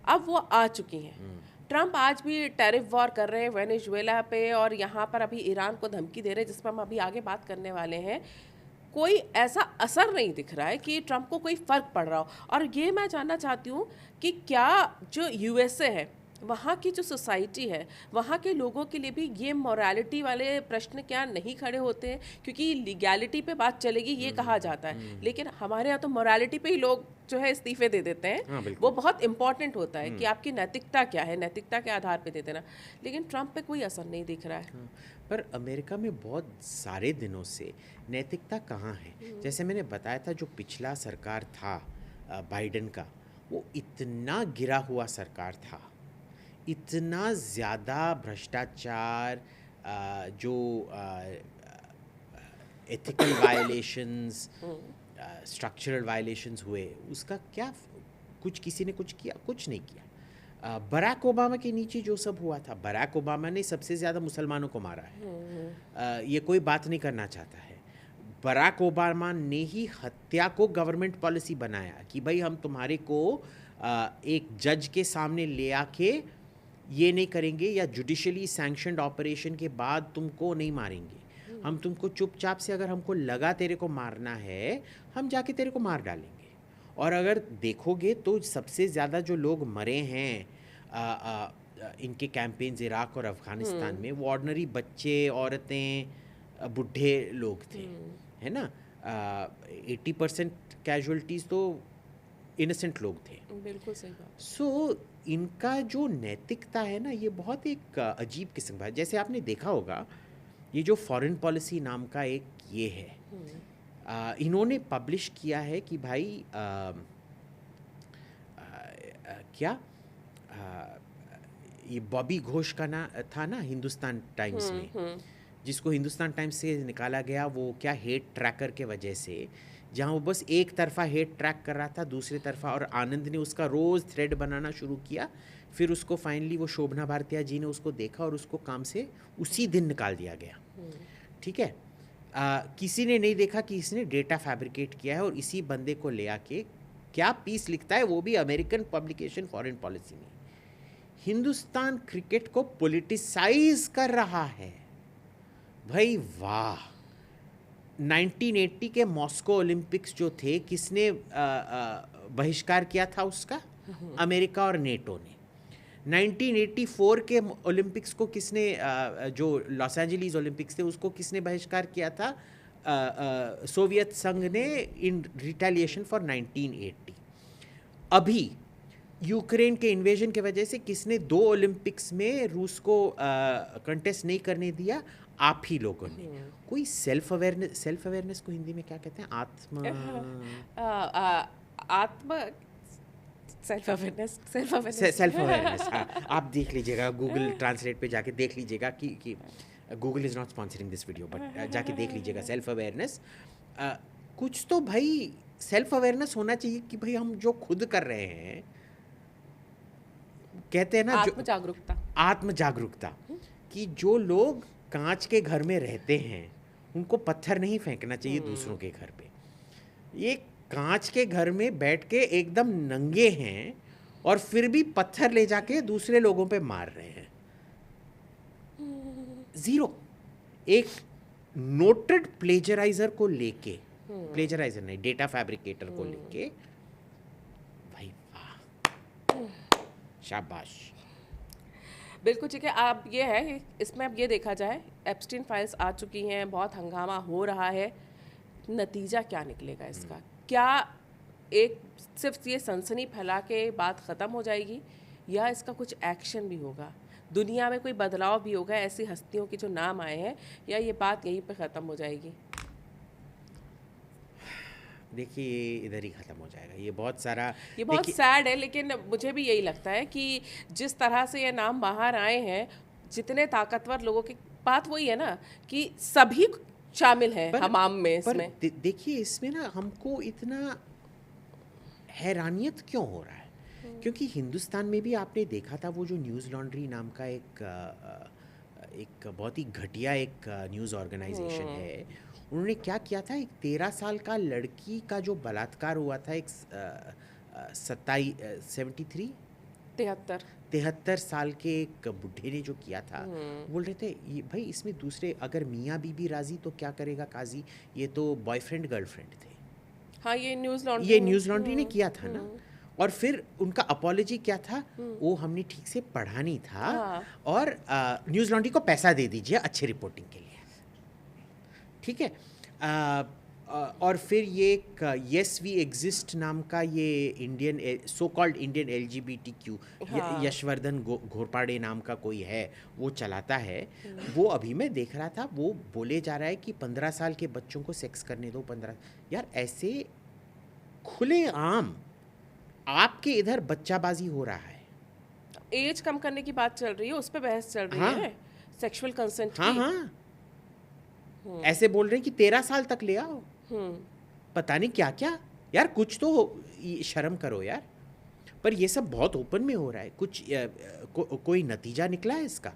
अब वो आ चुकी हैं। ट्रम्प आज भी टैरिफ वॉर कर रहे हैं वेनेजुएला पे, और यहाँ पर अभी ईरान को धमकी दे रहे हैं, जिस पर हम अभी आगे बात करने वाले हैं। कोई ऐसा असर नहीं दिख रहा है कि ट्रम्प को कोई फ़र्क पड़ रहा हो। और ये मैं जानना चाहती हूँ कि क्या जो यूएसए है, वहाँ की जो सोसाइटी है, वहाँ के लोगों के लिए भी ये मोरालिटी वाले प्रश्न क्या नहीं खड़े होते हैं? क्योंकि लीगैलिटी पे बात चलेगी ये कहा जाता है, लेकिन हमारे यहाँ तो मोरालिटी पे ही लोग जो है इस्तीफे दे देते हैं। हाँ, वो बहुत इंपॉर्टेंट होता है कि आपकी नैतिकता क्या है, नैतिकता के आधार पे दे देना, लेकिन ट्रम्प पे कोई असर नहीं दिख रहा है। हाँ, पर अमेरिका में बहुत सारे दिनों से नैतिकता कहाँ है? जैसे मैंने बताया था, जो पिछला सरकार था बाइडेन का, वो इतना गिरा हुआ सरकार था, इतना ज़्यादा भ्रष्टाचार, जो एथिकल वायलेशंस, स्ट्रक्चरल वायलेशंस हुए, उसका क्या कुछ किसी ने कुछ किया? कुछ नहीं किया। बराक ओबामा के नीचे जो सब हुआ था, बराक ओबामा ने सबसे ज़्यादा मुसलमानों को मारा है, ये कोई बात नहीं करना चाहता है। बराक ओबामा ने ही हत्या को गवर्नमेंट पॉलिसी बनाया कि भाई हम तुम्हारे को एक जज के सामने ले आके ये नहीं करेंगे, या जुडिशली सैंक्शनड ऑपरेशन के बाद तुमको नहीं मारेंगे, हम तुमको चुपचाप से, अगर हमको लगा तेरे को मारना है, हम जाके तेरे को मार डालेंगे। और अगर देखोगे तो सबसे ज़्यादा जो लोग मरे हैं इनके कैंपेन्स इराक और अफ़गानिस्तान में, वो ऑर्डनरी बच्चे, औरतें, बूढ़े लोग थे, है ना। 80% कैजुअलिटीज़ तो इनोसेंट लोग थे। बिल्कुल सही बात। सो इनका जो नैतिकता है ना, ये बहुत एक अजीब किस्म का है। जैसे आपने देखा होगा, ये जो फॉरेन पॉलिसी नाम का एक ये है, इन्होंने पब्लिश किया है कि भाई क्या ये बॉबी घोष का ना था ना हिंदुस्तान टाइम्स में, जिसको हिंदुस्तान टाइम्स से निकाला गया, वो क्या हेट ट्रैकर के वजह से, जहाँ वो बस एक तरफा हेट ट्रैक कर रहा था, दूसरी तरफा, और आनंद ने उसका रोज़ थ्रेड बनाना शुरू किया। फिर उसको फाइनली वो शोभना भारतिया जी ने उसको देखा और उसको काम से उसी दिन निकाल दिया गया। ठीक है। किसी ने नहीं देखा कि इसने डेटा फैब्रिकेट किया है, और इसी बंदे को ले आके क्या पीस लिखता है, वो भी अमेरिकन पब्लिकेशन फॉरेन पॉलिसी में, हिंदुस्तान क्रिकेट को पॉलिटिसाइज कर रहा है। भाई वाह। 1980 के मॉस्को ओलंपिक्स जो थे, किसने बहिष्कार किया था उसका? अमेरिका और नेटो ने। 1984 के ओलंपिक्स को किसने, जो लॉस एंजलिस ओलंपिक्स थे, उसको किसने बहिष्कार किया था? सोवियत संघ ने, इन रिटेलिएशन फॉर 1980। अभी यूक्रेन के इन्वेजन के वजह से किसने 2 ओलंपिक्स में रूस को कंटेस्ट नहीं करने दिया? आप ही लोगों ने। कोई सेल्फ अवेयरनेस को हिंदी में क्या कहते हैं? Self awareness. हाँ, आप देख लीजिएगा, गूगल ट्रांसलेट पे जाके देख लीजिएगा कि Google is not sponsoring this video, but जाके देख लीजिएगा सेल्फ अवेयरनेस। कुछ तो भाई सेल्फ अवेयरनेस होना चाहिए कि भाई हम जो खुद कर रहे हैं, कहते हैं ना, आत्म जागरूकता, कि जो लोग कांच के घर में रहते हैं उनको पत्थर नहीं फेंकना चाहिए दूसरों के घर पे। ये कांच के घर में बैठ के एकदम नंगे हैं और फिर भी पत्थर ले जाके दूसरे लोगों पे मार रहे हैं। जीरो। एक नोटेड प्लेजराइजर को लेके, प्लेजराइजर नहीं, डेटा फैब्रिकेटर को लेके, भाई वाह, शाबाश। बिल्कुल ठीक है। आप ये है, इसमें अब ये देखा जाए, एप्स्टीन फाइल्स आ चुकी हैं, बहुत हंगामा हो रहा है, नतीजा क्या निकलेगा इसका? क्या एक सिर्फ ये सनसनी फैला के बात ख़त्म हो जाएगी, या इसका कुछ एक्शन भी होगा, दुनिया में कोई बदलाव भी होगा, ऐसी हस्तियों के जो नाम आए हैं, या ये बात यहीं पे ख़त्म हो जाएगी? देखिए, ये इधर ही ख़त्म हो जाएगा। ये बहुत सारा, ये बहुत सैड है, लेकिन मुझे भी यही लगता है कि जिस तरह से ये नाम बाहर आए हैं, जितने ताकतवर लोगों की, बात वही है ना कि सभी शामिल हैं हमाम में इसमें। देखिए, इसमें ना हमको इतना हैरानियत क्यों हो रहा है? क्योंकि हिंदुस्तान में भी आपने देखा था, वो जो न्यूज़ लॉन्ड्री नाम का एक बहुत ही घटिया एक न्यूज़ ऑर्गेनाइजेशन है, उन्होंने क्या किया था, एक 13 साल का लड़की का जो बलात्कार हुआ था, एक 73 साल के एक बुढ़े ने जो किया था, बोल रहे थे ये भाई, इसमें दूसरे अगर मियाँ बीबी राजी तो क्या करेगा काजी, ये तो बॉयफ्रेंड गर्लफ्रेंड थे। हाँ, ये न्यूज़ लॉन्ड्री ने किया था ना। और फिर उनका अपॉलॉजी क्या था, वो हमने ठीक से पढ़ा नहीं था, और न्यूज़ लॉन्ड्री को पैसा दे दीजिए अच्छी रिपोर्टिंग के लिए, ठीक है। और फिर ये येस वी एग्जिस्ट नाम का ये Indian, so called Indian LGBTQ, Yashvardhan Ghorpade नाम का कोई है, वो चलाता है। वो अभी मैं देख रहा था, वो बोले जा रहा है कि 15 साल के बच्चों को सेक्स करने दो। 15 यार, ऐसे खुले आम आपके इधर बच्चाबाजी हो रहा है। एज कम करने की बात चल रही है, उस पर बहस चल रही है, सेक्सुअल कंसेंट की। हाँ, ऐसे बोल रहे हैं कि 13 साल तक ले आओ, पता नहीं क्या क्या। यार कुछ तो शर्म करो यार। पर ये सब बहुत ओपन में हो रहा है। कुछ कोई नतीजा निकला है इसका?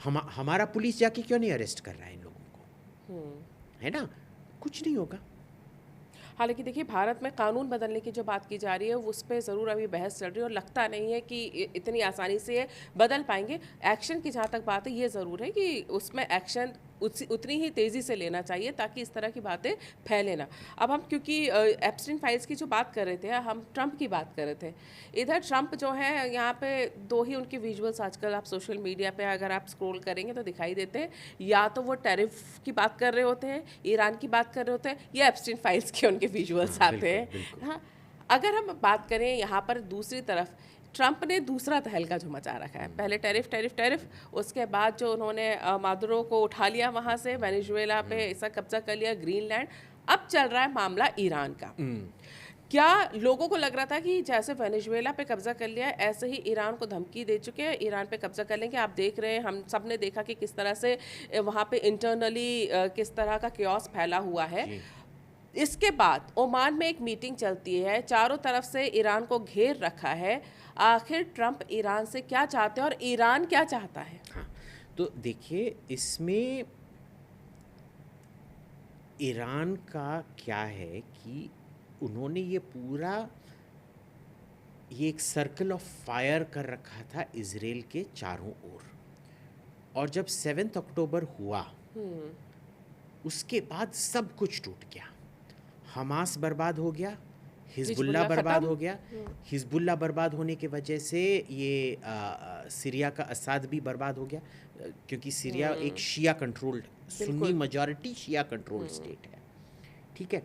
हमारा पुलिस जाके क्यों नहीं अरेस्ट कर रहा है इन लोगों को? है ना, कुछ नहीं होगा। हालांकि देखिए, भारत में कानून बदलने की जो बात की जा रही है, उस पर ज़रूर अभी बहस चल रही है, और लगता नहीं है कि इतनी आसानी से बदल पाएंगे। एक्शन की जहाँ तक बात है, ये ज़रूर है कि उसमें एक्शन उतनी ही तेज़ी से लेना चाहिए ताकि इस तरह की बातें फैले ना। अब हम क्योंकि एप्स्टीन फाइल्स की जो बात कर रहे थे, हम ट्रंप की बात कर रहे थे। इधर ट्रंप जो है यहाँ पे दो ही उनके विजुअल्स आजकल आप सोशल मीडिया पे अगर आप स्क्रॉल करेंगे तो दिखाई देते हैं। या तो वो टैरिफ की बात कर रहे होते हैं, ईरान की बात कर रहे होते हैं, या एप्स्टीन फाइल्स के उनके विजुअल्स हाँ, आते हैं। बिल्कुल। हाँ, अगर हम बात करें यहाँ पर दूसरी तरफ, ट्रंप ने दूसरा तहलका जो मचा रखा है। पहले टैरिफ टैरिफ टैरिफ, उसके बाद जो उन्होंने मादुरो को उठा लिया वहाँ से, वेनेजुएला पे ऐसा कब्जा कर लिया, ग्रीनलैंड। अब चल रहा है मामला ईरान का। क्या लोगों को लग रहा था कि जैसे वेनेजुएला पे कब्जा कर लिया ऐसे ही ईरान को धमकी दे चुके हैं, ईरान पे कब्जा कर लेंगे। आप देख रहे हैं, हम सब ने देखा कि किस तरह से वहाँ पे इंटरनली किस तरह का क्योस फैला हुआ है। इसके बाद ओमान में एक मीटिंग चलती है, चारों तरफ से ईरान को घेर रखा है। आखिर ट्रंप ईरान से क्या चाहते हैं और ईरान क्या चाहता है? हाँ, तो देखिए इसमें ईरान का क्या है कि उन्होंने ये एक सर्कल ऑफ फायर कर रखा था इजराइल के चारों ओर। और जब 7 अक्टूबर हुआ उसके बाद सब कुछ टूट गया। हमास बर्बाद हो गया, हिजबुल्ला बर्बाद हो गया। हिजबुल्ला बर्बाद होने के वजह से ये सीरिया का असाद भी बर्बाद हो गया, क्योंकि सीरिया एक शिया कंट्रोल्ड, सुन्नी मेजॉरिटी शिया कंट्रोल्ड स्टेट है। ठीक है।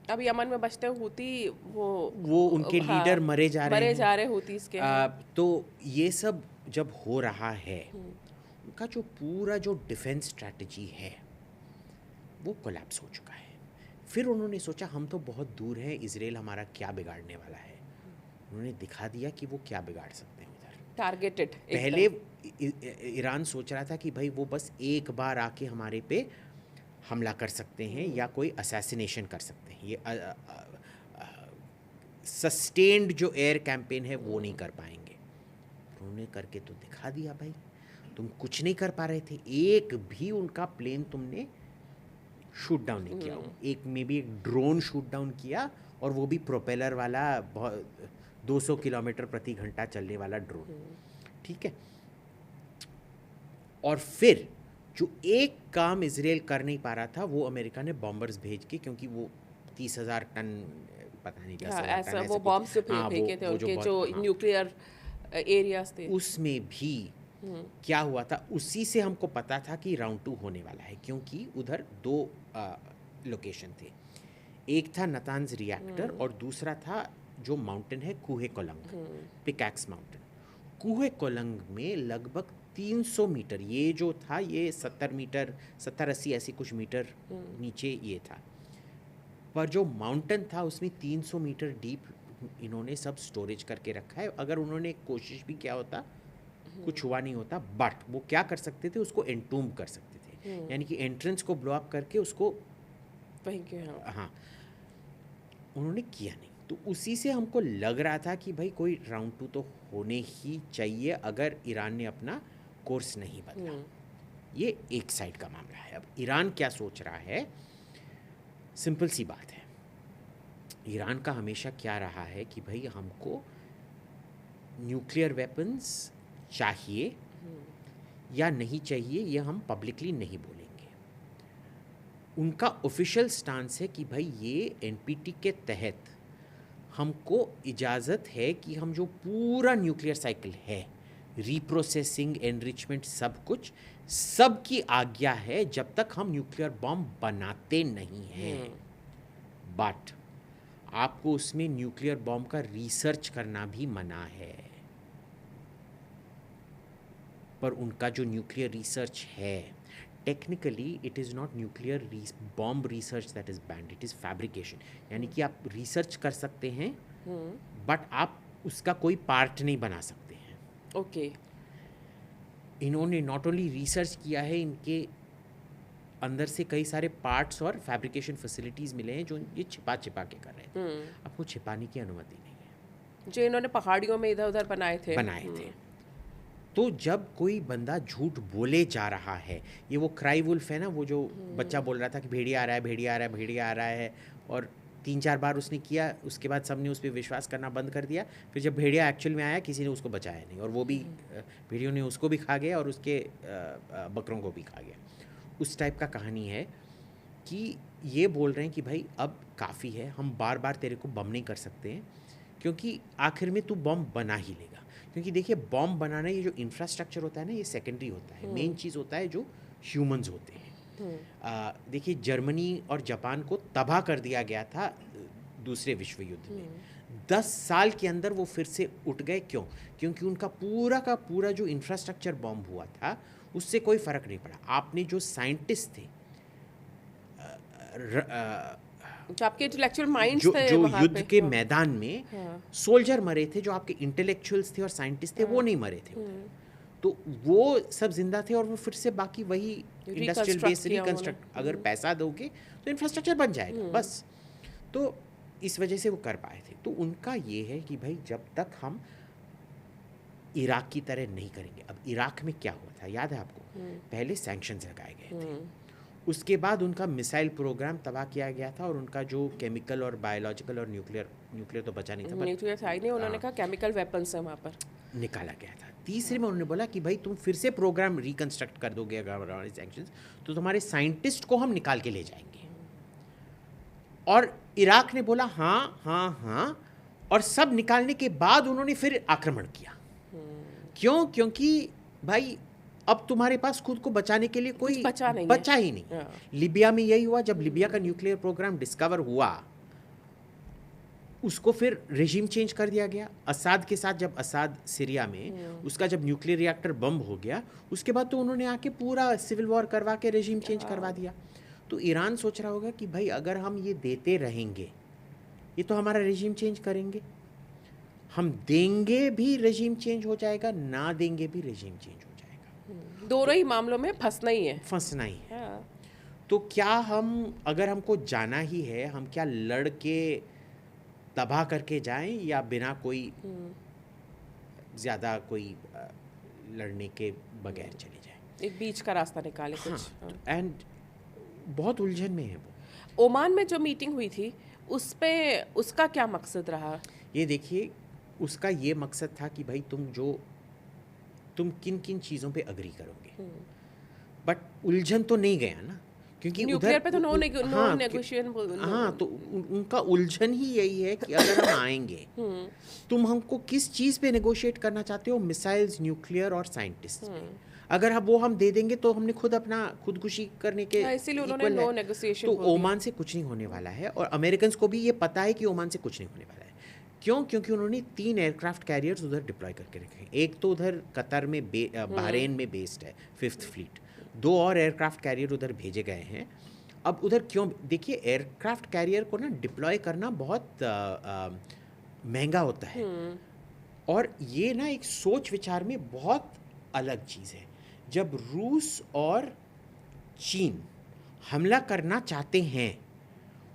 अब यमन में बचते हुती वो उनके लीडर मरे जा रहे हुती इसके। तो ये सब जब हो रहा है, उनका जो पूरा जो डिफेंस स्ट्रैटेजी है वो कोलैप्स हो चुका है। फिर उन्होंने सोचा हम तो बहुत दूर हैं, इजराइल हमारा क्या बिगाड़ने वाला है। उन्होंने दिखा दिया कि वो क्या बिगाड़ सकते हैं उधर। टारगेटेड। पहले ईरान सोच रहा था कि भाई वो बस एक बार आके हमारे पे हमला कर सकते हैं या कोई असैसिनेशन कर सकते हैं। ये सस्टेन्ड जो एयर कैंपेन है वो नहीं कर पाएंगे। उन्होंने करके तो दिखा दिया भाई, तुम कुछ नहीं कर पा रहे थे। एक भी उनका प्लेन तुमने शूट डाउन नहीं किया। एक में भी एक ड्रोन शूट डाउन किया, और वो भी प्रोपेलर वाला, 200 किलोमीटर प्रति घंटा चलने वाला ड्रोन। ठीक है। और फिर जो एक काम इजराइल कर नहीं पा रहा था वो अमेरिका ने बॉम्बर्स भेज के, क्योंकि वो 30,000 टन पता नहीं क्या ऐसा वो बॉम्ब से फेंके थे उनके जो न्यूक्लियर एरियाज थे। उसमें भी क्या हुआ था, उसी से हमको पता था कि राउंड 2 होने वाला है, क्योंकि उधर 2 लोकेशन थे। एक था नतान्ज रिएक्टर और दूसरा था जो माउंटेन है कूहे कोलंग, पिकैक्स माउंटेन। कूहे कोलंग में लगभग 300 मीटर, ये जो था ये 70-80 ऐसी कुछ मीटर नीचे ये था। पर जो माउंटेन था उसमें 300 मीटर डीप इन्होंने सब स्टोरेज करके रखा है। अगर उन्होंने कोशिश भी किया होता कुछ हुआ नहीं होता। बट वो क्या कर सकते थे, उसको एंटूम कर सकते थे, यानी कि एंट्रेंस को ब्लो अप करके उसको हाँ, उन्होंने किया नहीं। तो उसी से हमको लग रहा था कि भाई कोई राउंड 2 तो होने ही चाहिए अगर ईरान ने अपना कोर्स नहीं बदला। ये एक साइड का मामला है। अब ईरान क्या सोच रहा है, सिंपल सी बात है। ईरान का हमेशा क्या रहा है कि भाई हमको न्यूक्लियर वेपन्स चाहिए या नहीं चाहिए, ये हम पब्लिकली नहीं बोलेंगे। उनका ऑफिशियल स्टांस है कि भाई ये एनपीटी के तहत हमको इजाज़त है कि हम जो पूरा न्यूक्लियर साइकिल है, रीप्रोसेसिंग, एनरिचमेंट, सब कुछ, सब की आज्ञा है जब तक हम न्यूक्लियर बॉम्ब बनाते नहीं हैं। बट आपको उसमें न्यूक्लियर बॉम्ब का रिसर्च करना भी मना है। पर उनका जो न्यूक्लियर रिसर्च है, technically it is not nuclear bomb research that is band, it is fabrication. यानी कि आप रिसर्च कर सकते हैं बट आप उसका कोई पार्ट नहीं बना सकते हैं। ओके। इन्होंने नॉट ओनली रिसर्च किया है, इनके अंदर से कई सारे पार्ट्स और फैब्रिकेशन फैसिलिटीज़ मिले हैं जो ये छिपा के कर रहे थे। आपको छिपाने की अनुमति नहीं है। जो इन्होंने पहाड़ियों में इधर उधर बनाए थे। तो जब कोई बंदा झूठ बोले जा रहा है, ये वो क्राई वुल्फ है ना, वो जो बच्चा बोल रहा था कि भेड़िया आ रहा है, भेड़िया आ रहा है, भेड़िया आ रहा है, और 3-4 बार उसने किया, उसके बाद सबने उस पर विश्वास करना बंद कर दिया। फिर जब भेड़िया एक्चुअल में आया, किसी ने उसको बचाया नहीं, और वो भी भेड़ियों ने उसको भी खा गया और उसके बकरों को भी खा गया। उस टाइप का कहानी है कि ये बोल रहे हैं कि भाई अब काफ़ी है, हम बार बार तेरे को बम नहीं कर सकते हैं, क्योंकि आखिर में तू बम बना ही लेगा। क्योंकि देखिए, बम बनाना, ये जो इंफ्रास्ट्रक्चर होता है ना, ये सेकेंडरी होता है। मेन चीज़ होता है जो ह्यूमंस होते हैं। देखिए, जर्मनी और जापान को तबाह कर दिया गया था दूसरे विश्व युद्ध में। 10 साल के अंदर वो फिर से उठ गए। क्यों? क्योंकि उनका पूरा का पूरा जो इंफ्रास्ट्रक्चर बॉम्ब हुआ था, उससे कोई फ़र्क नहीं पड़ा। आपने जो साइंटिस्ट थे, जो आपके इंटेलेक्चुअल माइंड्स थे जो वहाँ युद्ध पे, के मैदान में सोल्जर मरे थे, जो आपके इंटेलेक्चुअल्स थे और साइंटिस्ट थे, वो नहीं मरे थे उधर। तो वो सब जिंदा थे और वो फिर से बाकी वही इंडस्ट्रियल बेस रिकंस्ट्रक्ट, अगर पैसा दोगे तो इंफ्रास्ट्रक्चर बन जाएगा बस। तो इस वजह से वो कर पाए थे। तो उनका ये है कि भाई जब तक हम इराक की तरह नहीं करेंगे। अब इराक में क्या हुआ था याद है आपको? पहले सैंक्शंस लगाए गए थे, उसके बाद उनका मिसाइल प्रोग्राम तबाह किया गया था, और उनका जो केमिकल और बायोलॉजिकल और न्यूक्लियर तो बचा नहीं था, न्यूक्लियर था ही नहीं, उन्होंने कहा केमिकल वेपन्स है वहाँ पर, निकाला गया था। तीसरे में उन्होंने बोला कि भाई तुम फिर से प्रोग्राम रिकंस्ट्रक्ट कर दोगे अगर हमारे सैंक्शंस, तो तुम्हारे साइंटिस्ट को हम निकाल के ले जाएंगे। और इराक ने बोला हाँ हाँ हाँ, और सब निकालने के बाद उन्होंने फिर आक्रमण किया। क्यों? क्योंकि भाई अब तुम्हारे पास खुद को बचाने के लिए कोई बचा ही नहीं। लीबिया में यही हुआ। जब लीबिया का न्यूक्लियर प्रोग्राम डिस्कवर हुआ, उसको फिर रेजिम चेंज कर दिया गया। असाद के साथ, जब असाद सीरिया में, उसका जब न्यूक्लियर रिएक्टर बम हो गया, उसके बाद तो उन्होंने आके पूरा सिविल वॉर करवा के रेजिम चेंज करवा दिया। तो ईरान सोच रहा होगा कि भाई अगर हम ये देते रहेंगे, ये तो हमारा रेजिम चेंज करेंगे। हम देंगे भी रेजिम चेंज हो जाएगा, ना देंगे भी रेजिम चेंज हो जाएगा। दोनों ही मामलों में फंसना ही है। तो क्या हम, अगर हमको जाना ही है, हम क्या लड़ के तबाह करके जाएं, या बिना कोई ज़्यादा कोई लड़ने के बगैर चले जाएं? एक बीच का रास्ता निकाले कुछ। एंड बहुत उलझन में है वो। ओमान में जो मीटिंग हुई थी, उस पे उसका क्या मकसद रहा? ये देखिए, उसका ये मकसद था कि भाई तुम किन किन चीज़ों पे अग्री करोगे। बट उलझन तो नहीं गया ना, क्योंकि न्यूक्लियर पे तो नो नेगोशिएशन। हाँ, तो उनका उलझन ही यही है कि अगर हम आएंगे, तुम हमको किस चीज़ पे नेगोशिएट करना चाहते हो? मिसाइल्स, न्यूक्लियर और साइंटिस्ट पे। अगर हम दे देंगे तो हमने खुद अपना खुदकुशी करने के, इसीलिए उन्होंने नो नेगोशिएशन। तो ओमान से कुछ नहीं होने वाला है, और अमेरिकन को भी ये पता है कि ओमान से कुछ नहीं होने वाला है। क्यों? क्योंकि उन्होंने 3 एयरक्राफ्ट कैरियर्स उधर डिप्लॉय करके रखे हैं। एक तो उधर कतर में बहरेन में बेस्ड है 5th फ्लीट, 2 और एयरक्राफ्ट कैरियर उधर भेजे गए हैं। अब उधर क्यों? देखिए, एयरक्राफ्ट कैरियर को ना डिप्लॉय करना बहुत महंगा होता है, और ये ना एक सोच विचार में बहुत अलग चीज़ है। जब रूस और चीन हमला करना चाहते हैं,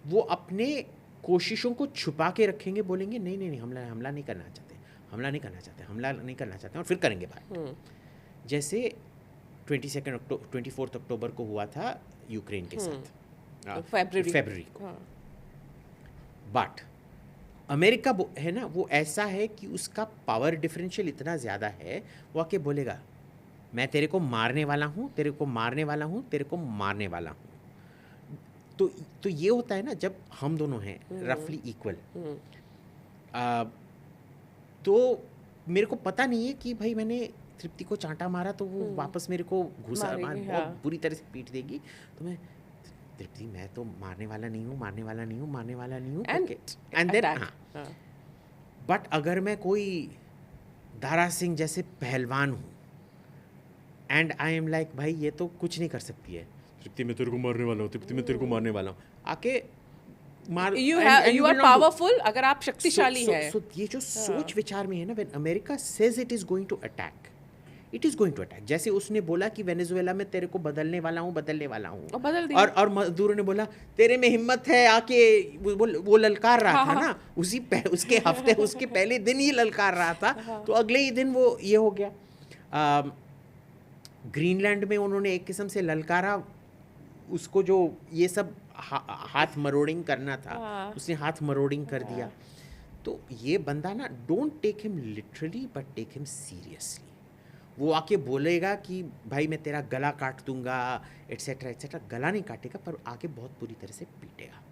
वो अपने कोशिशों को छुपा के रखेंगे, बोलेंगे नहीं नहीं नहीं, हमला नहीं करना चाहते, हमला नहीं करना चाहते, और फिर करेंगे बात। जैसे 24 अक्टूबर को हुआ था यूक्रेन के साथ, फरवरी को। बट अमेरिका है ना, वो ऐसा है कि उसका पावर डिफरेंशियल इतना ज़्यादा है, वो आके बोलेगा मैं तेरे को मारने वाला हूँ, तेरे को मारने वाला हूँ, तेरे को मारने वाला हूँ। तो ये होता है ना, जब हम दोनों हैं रफली इक्वल, तो मेरे को पता नहीं है कि भाई मैंने तृप्ति को चांटा मारा तो वो वापस मेरे को घुसा बहुत बुरी तरह से पीट देगी, तो मैं तृप्ति, मैं तो मारने वाला नहीं हूँ, एंड देन बट अगर मैं कोई दारा सिंह जैसे पहलवान हूँ, एंड आई एम लाइक भाई ये तो कुछ नहीं कर सकती है, तृप्ति मैं तेरे को मारने वाला हूँ, तृप्ति मैं तेरे को मारने वाला हूँ, आके मार। यू आर पावरफुल, अगर आप शक्तिशाली है। सो ये जो सोच विचार में है ना, when America says it is going to attack, it is going to attack. जैसे उसने बोला कि वेनेजुएला में तेरे को बदलने वाला हूँ, और मजदूरों ने बोला तेरे में हिम्मत है, आके वो ललकार रहा था ना, उसके हफ्ते उसके पहले दिन ही ललकार रहा था, तो अगले ही दिन वो ये हो गया। ग्रीनलैंड में उन्होंने एक किस्म से ललकारा उसको, जो ये सब हाथ मरोड़िंग करना था, हाँ। उसने हाथ मरोड़िंग कर दिया। तो ये बंदा ना, don't take him literally but take him seriously. वो आके बोलेगा कि भाई मैं तेरा गला काट दूंगा एट्सेट्रा एट्सेट्रा, गला नहीं काटेगा पर आके बहुत बुरी तरह से पीटेगा।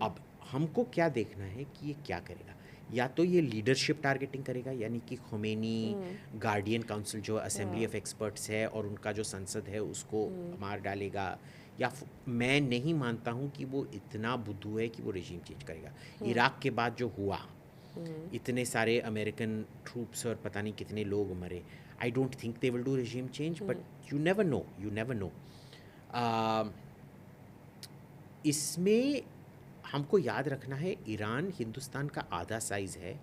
अब हमको क्या देखना है कि ये क्या करेगा। या तो ये लीडरशिप टारगेटिंग करेगा, यानी कि खोमेनी गार्डियन काउंसिल जो असेंबली ऑफ एक्सपर्ट्स है और उनका जो संसद है उसको मार डालेगा। या मैं नहीं मानता हूँ कि वो इतना बुद्धू है कि वो रेजिम चेंज करेगा। इराक के बाद जो हुआ, इतने सारे अमेरिकन ट्रूप्स और पता नहीं कितने लोग मरे, आई don't think they will do regime change, but you never know, you never know. इसमें हमको याद रखना है, ईरान हिंदुस्तान का आधा साइज़ है,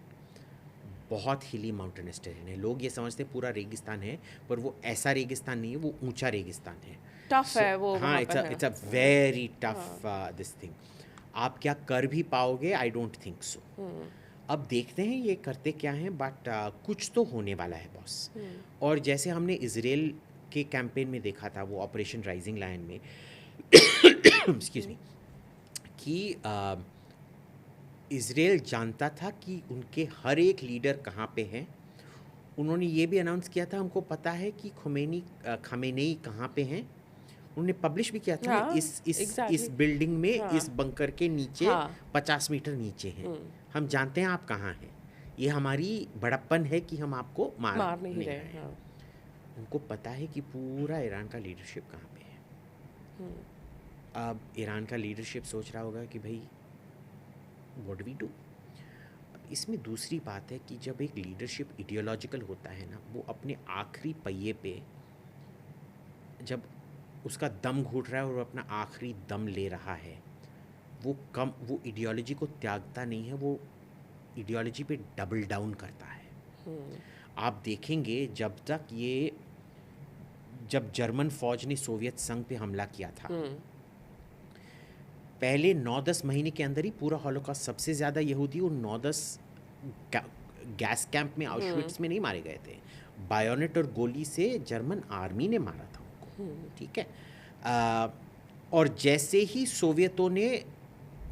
बहुत हिली माउंटेनस टेरेन है। लोग ये समझते हैं पूरा रेगिस्तान है, पर वो ऐसा रेगिस्तान नहीं है, वो ऊंचा रेगिस्तान है। टफ है वो हाँ, वहाँ पर है। It's a very tough this thing. आप क्या कर भी पाओगे? आई डोंट थिंक सो। अब देखते हैं ये करते क्या हैं, बट कुछ तो होने वाला है बॉस। और जैसे हमने इजराइल के कैंपेन में देखा था, वो ऑपरेशन राइजिंग लायन में एक्सक्यूज मी, कि इजराइल जानता था कि उनके हर एक लीडर कहाँ पे हैं। उन्होंने ये भी अनाउंस किया था, हमको पता है कि खमेनेई कहाँ पे हैं। उन्होंने पब्लिश भी किया था, हाँ, इस exactly. बिल्डिंग में, हाँ, इस बंकर के नीचे हाँ, 50 मीटर नीचे हैं। हम जानते हैं आप कहाँ हैं। ये हमारी बड़प्पन है कि हम आपको मार नहीं नहीं रहे। हैं। हाँ, उनको पता है कि पूरा ईरान का लीडरशिप कहाँ पे है। अब ईरान का लीडरशिप सोच रहा होगा कि भाई व्हाट वी डू। इसमें दूसरी बात है कि जब एक लीडरशिप आइडियोलॉजिकल होता है ना, वो अपने आखिरी पहिए पे जब उसका दम घुट रहा है और वो अपना आखिरी दम ले रहा है, वो आइडियोलॉजी को त्यागता नहीं है, वो आइडियोलॉजी पे डबल डाउन करता है। आप देखेंगे जब जर्मन फौज ने सोवियत संघ पे हमला किया था, पहले 9-10 महीने के अंदर ही पूरा हॉलोकॉस्ट, सबसे ज़्यादा यहूदी उन 9-10 गैस कैंप में, आउशविट्स में नहीं मारे गए थे। बायोनेट और गोली से जर्मन आर्मी ने मारा था उनको, ठीक है। और जैसे ही सोवियतों ने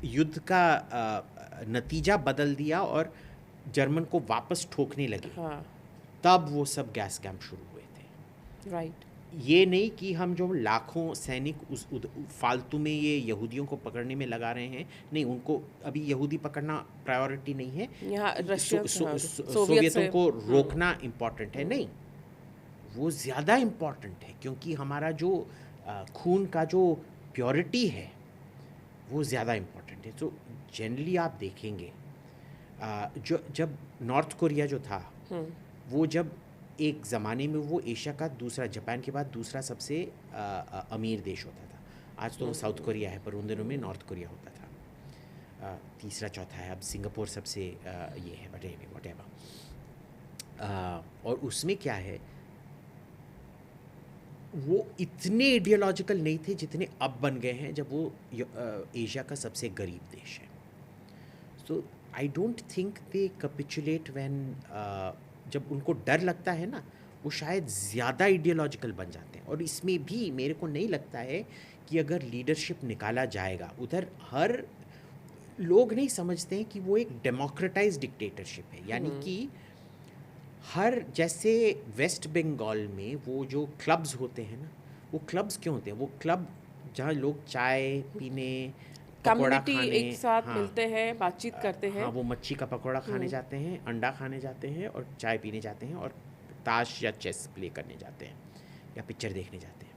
युद्ध का नतीजा बदल दिया और जर्मन को वापस ठोकने लगे, तब वो सब गैस कैंप शुरू हुए थे। राइट। ये नहीं कि हम जो लाखों सैनिक उस फालतू में ये यहूदियों को पकड़ने में लगा रहे हैं, नहीं, उनको अभी यहूदी पकड़ना प्रायोरिटी नहीं है। यहाँ सोवियतों को रोकना इम्पॉर्टेंट है, नहीं, वो ज़्यादा इम्पॉर्टेंट है, क्योंकि हमारा जो खून का जो प्योरिटी है वो ज़्यादा इम्पॉर्टेंट है। तो जनरली आप देखेंगे जब नॉर्थ कोरिया जो था, वो जब एक ज़माने में वो एशिया का दूसरा, जापान के बाद दूसरा सबसे अमीर देश होता था। आज तो वो साउथ कोरिया है, पर उन दिनों में नॉर्थ कोरिया होता था। तीसरा चौथा है, अब सिंगापुर सबसे ये है, वटेवर। और उसमें क्या है, वो इतने आइडियोलॉजिकल नहीं थे जितने अब बन गए हैं, जब वो एशिया का सबसे गरीब देश है। So I don't think they capitulate when, जब उनको डर लगता है ना, वो शायद ज़्यादा आइडियोलॉजिकल बन जाते हैं। और इसमें भी मेरे को नहीं लगता है कि अगर लीडरशिप निकाला जाएगा, उधर हर लोग नहीं समझते हैं कि वो एक डेमोक्रेटाइज डिक्टेटरशिप है। यानी कि हर, जैसे वेस्ट बंगाल में वो जो क्लब्स होते हैं ना, वो क्लब्स क्यों होते हैं? वो क्लब जहाँ लोग चाय पीने, पकौड़ा खाने, एक साथ मिलते हैं, बातचीत करते हैं। हाँ, वो मच्छी का पकौड़ा खाने जाते हैं, अंडा खाने जाते हैं, और चाय पीने जाते हैं, और ताश या चेस प्ले करने जाते हैं, या पिक्चर देखने जाते हैं।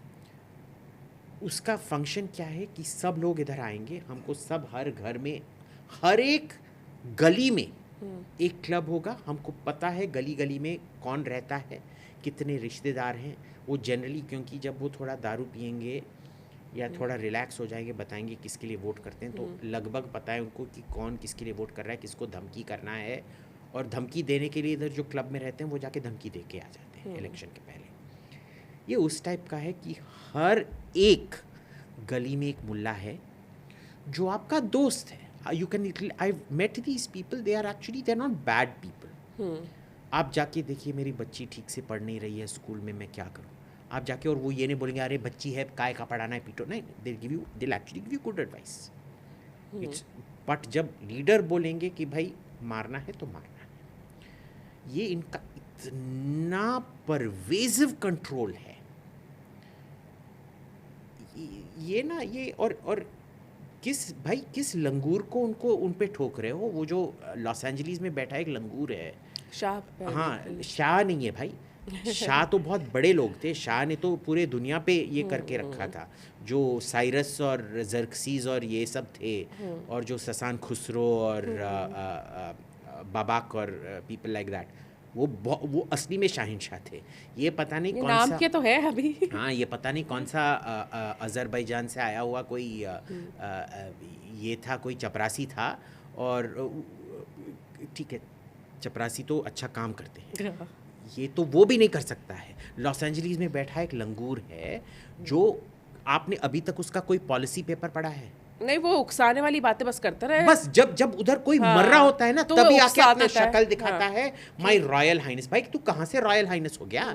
उसका फंक्शन क्या है कि सब लोग इधर आएंगे, हमको सब, हर घर में, हर एक गली में एक क्लब होगा। हमको पता है गली गली में कौन रहता है, कितने रिश्तेदार हैं। वो जनरली, क्योंकि जब वो थोड़ा दारू पियेंगे या थोड़ा रिलैक्स हो जाएंगे, बताएंगे किसके लिए वोट करते हैं, तो लगभग पता है उनको कि कौन किसके लिए वोट कर रहा है, किसको धमकी करना है। और धमकी देने के लिए इधर जो क्लब में रहते हैं, वो जाके धमकी दे के आ जाते हैं इलेक्शन के पहले। ये उस टाइप का है कि हर एक गली में एक मुल्ला है जो आपका दोस्त है। You can, I've met these people, they are not bad people. आप जाके देखिए, मेरी बच्ची ठीक से पढ़ नहीं रही है स्कूल में, मैं क्या करूँ? आप जाके और वो ये नहीं बोलेंगे अरे बच्ची है काय का पढ़ाना है पीटो, नहीं, they'll actually give you good advice. It's but जब लीडर बोलेंगे कि भाई मारना है तो मारना है, ये इनका इतना परवेजिव कंट्रोल है, ये ना ये और किस लंगूर को उनको उन पे ठोक रहे हो? वो जो लॉस एंजलिस में बैठा एक लंगूर है, शाह हाँ, शाह नहीं है भाई, शाह तो बहुत बड़े लोग थे, शाह ने तो पूरे दुनिया पे ये करके रखा था, जो साइरस और जर्कसीज और ये सब थे, और जो ससान खुसरो और बाबाक और पीपल लाइक दैट, वो असली में शाहिनशाह थे। ये पता नहीं कौन नाम सा, के तो है अभी हाँ, ये पता नहीं कौन सा अजरबैजान से आया हुआ कोई ये था, कोई चपरासी था, और ठीक है, चपरासी तो अच्छा काम करते हैं, ये तो वो भी नहीं कर सकता है। लॉस एंजलिस में बैठा एक लंगूर है, जो आपने अभी तक उसका कोई पॉलिसी पेपर पढ़ा है? नहीं, वो उकसाने वाली बातें बस करता रहे। बस जब उधर कोई हाँ, मर रहा होता है ना, तो तभी वो आके उकसा अपना देता है। शक्ल दिखाता हाँ, है, माय रॉयल हाइनेस। भाई तू कहाँ से रॉयल हाइनेस हो गया?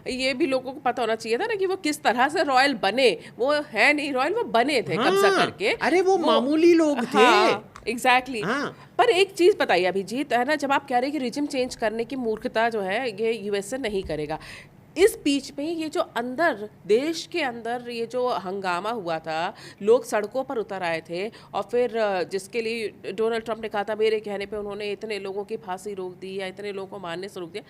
ये भी लोगों को पता होना चाहिए था ना कि वो किस तरह से रॉयल बने। वो है नहीं रॉयल, वो बने थे कब्जा हाँ, करके। अरे वो मामूली लोग थे। हाँ, एग्जैक्टली हाँ। पर एक चीज बताइए अभिजीत, है ना, जब आप कह रहे हैं कि रिजिम चेंज करने की मूर्खता जो है ये यूएसए नहीं करेगा, इस बीच में ये जो अंदर देश के अंदर ये जो हंगामा हुआ था, लोग सड़कों पर उतर आए थे, और फिर जिसके लिए डोनाल्ड ट्रंप ने कहा था मेरे कहने पे उन्होंने इतने लोगों की फांसी रोक दी या इतने लोगों को मारने से रोक दिया,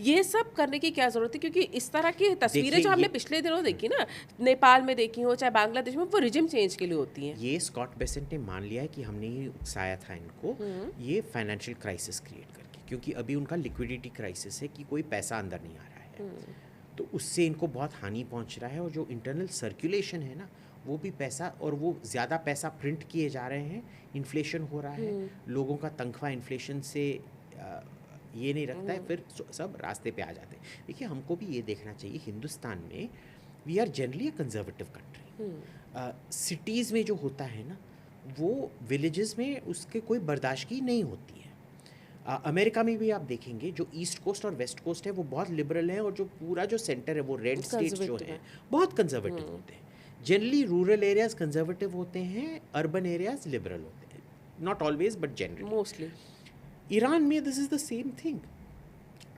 ये सब करने की क्या जरूरत है? क्योंकि इस तरह की तस्वीरें देखिए, जो हमने ये पिछले दिनों देखी ना, नेपाल में देखी हो चाहे बांग्लादेश में, वो रिजिम चेंज के लिए होती हैं। ये स्कॉट बेसेंट ने मान लिया है कि हमने ही उकसाया था इनको, ये फाइनेंशियल क्राइसिस क्रिएट करके, क्योंकि अभी उनका लिक्विडिटी क्राइसिस है कि कोई पैसा अंदर नहीं आ रहा है, तो उससे इनको बहुत हानि पहुंच रहा है। और जो इंटरनल सर्कुलेशन है ना, वो भी पैसा, और वो ज़्यादा पैसा प्रिंट किए जा रहे हैं, इन्फ्लेशन हो रहा है, लोगों का तनख्वाह इन्फ्लेशन से ये नहीं रखता है, फिर सब रास्ते पे आ जाते हैं। देखिए, हमको भी ये देखना चाहिए, हिंदुस्तान में we are generally a conservative country. Cities में जो होता है ना, वो विलेजेस में उसके कोई बर्दाश्त की नहीं होती है। अमेरिका में भी आप देखेंगे, जो ईस्ट कोस्ट और वेस्ट कोस्ट है वो बहुत लिबरल है, और जो पूरा जो सेंटर है वो रेड स्टेट्स जो Conservative है बहुत कंजर्वेटिव होते हैं। जनरली रूरल एरियाज कंजर्वेटिव होते हैं, अर्बन एरियाज लिबरल होते हैं, not always but generally. Mostly Iran में this is the same thing.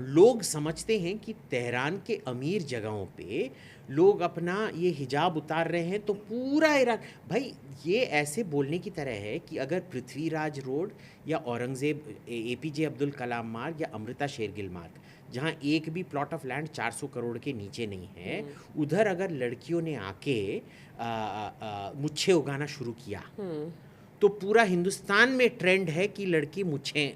लोग समझते हैं कि तेहरान के अमीर जगहों पे लोग अपना ये हिजाब उतार रहे हैं तो पूरा ईरान, भाई ये ऐसे बोलने की तरह है कि अगर पृथ्वीराज रोड या औरंगजेब एपीजे अब्दुल कलाम मार्ग या अमृता शेरगिल मार्ग, जहाँ एक भी प्लॉट ऑफ लैंड 400 करोड़ के नीचे नहीं है, उधर अगर लड़कियों ने आके मुच्छे उगाना शुरू किया, तो पूरा हिंदुस्तान में ट्रेंड है कि लड़की मुच्छे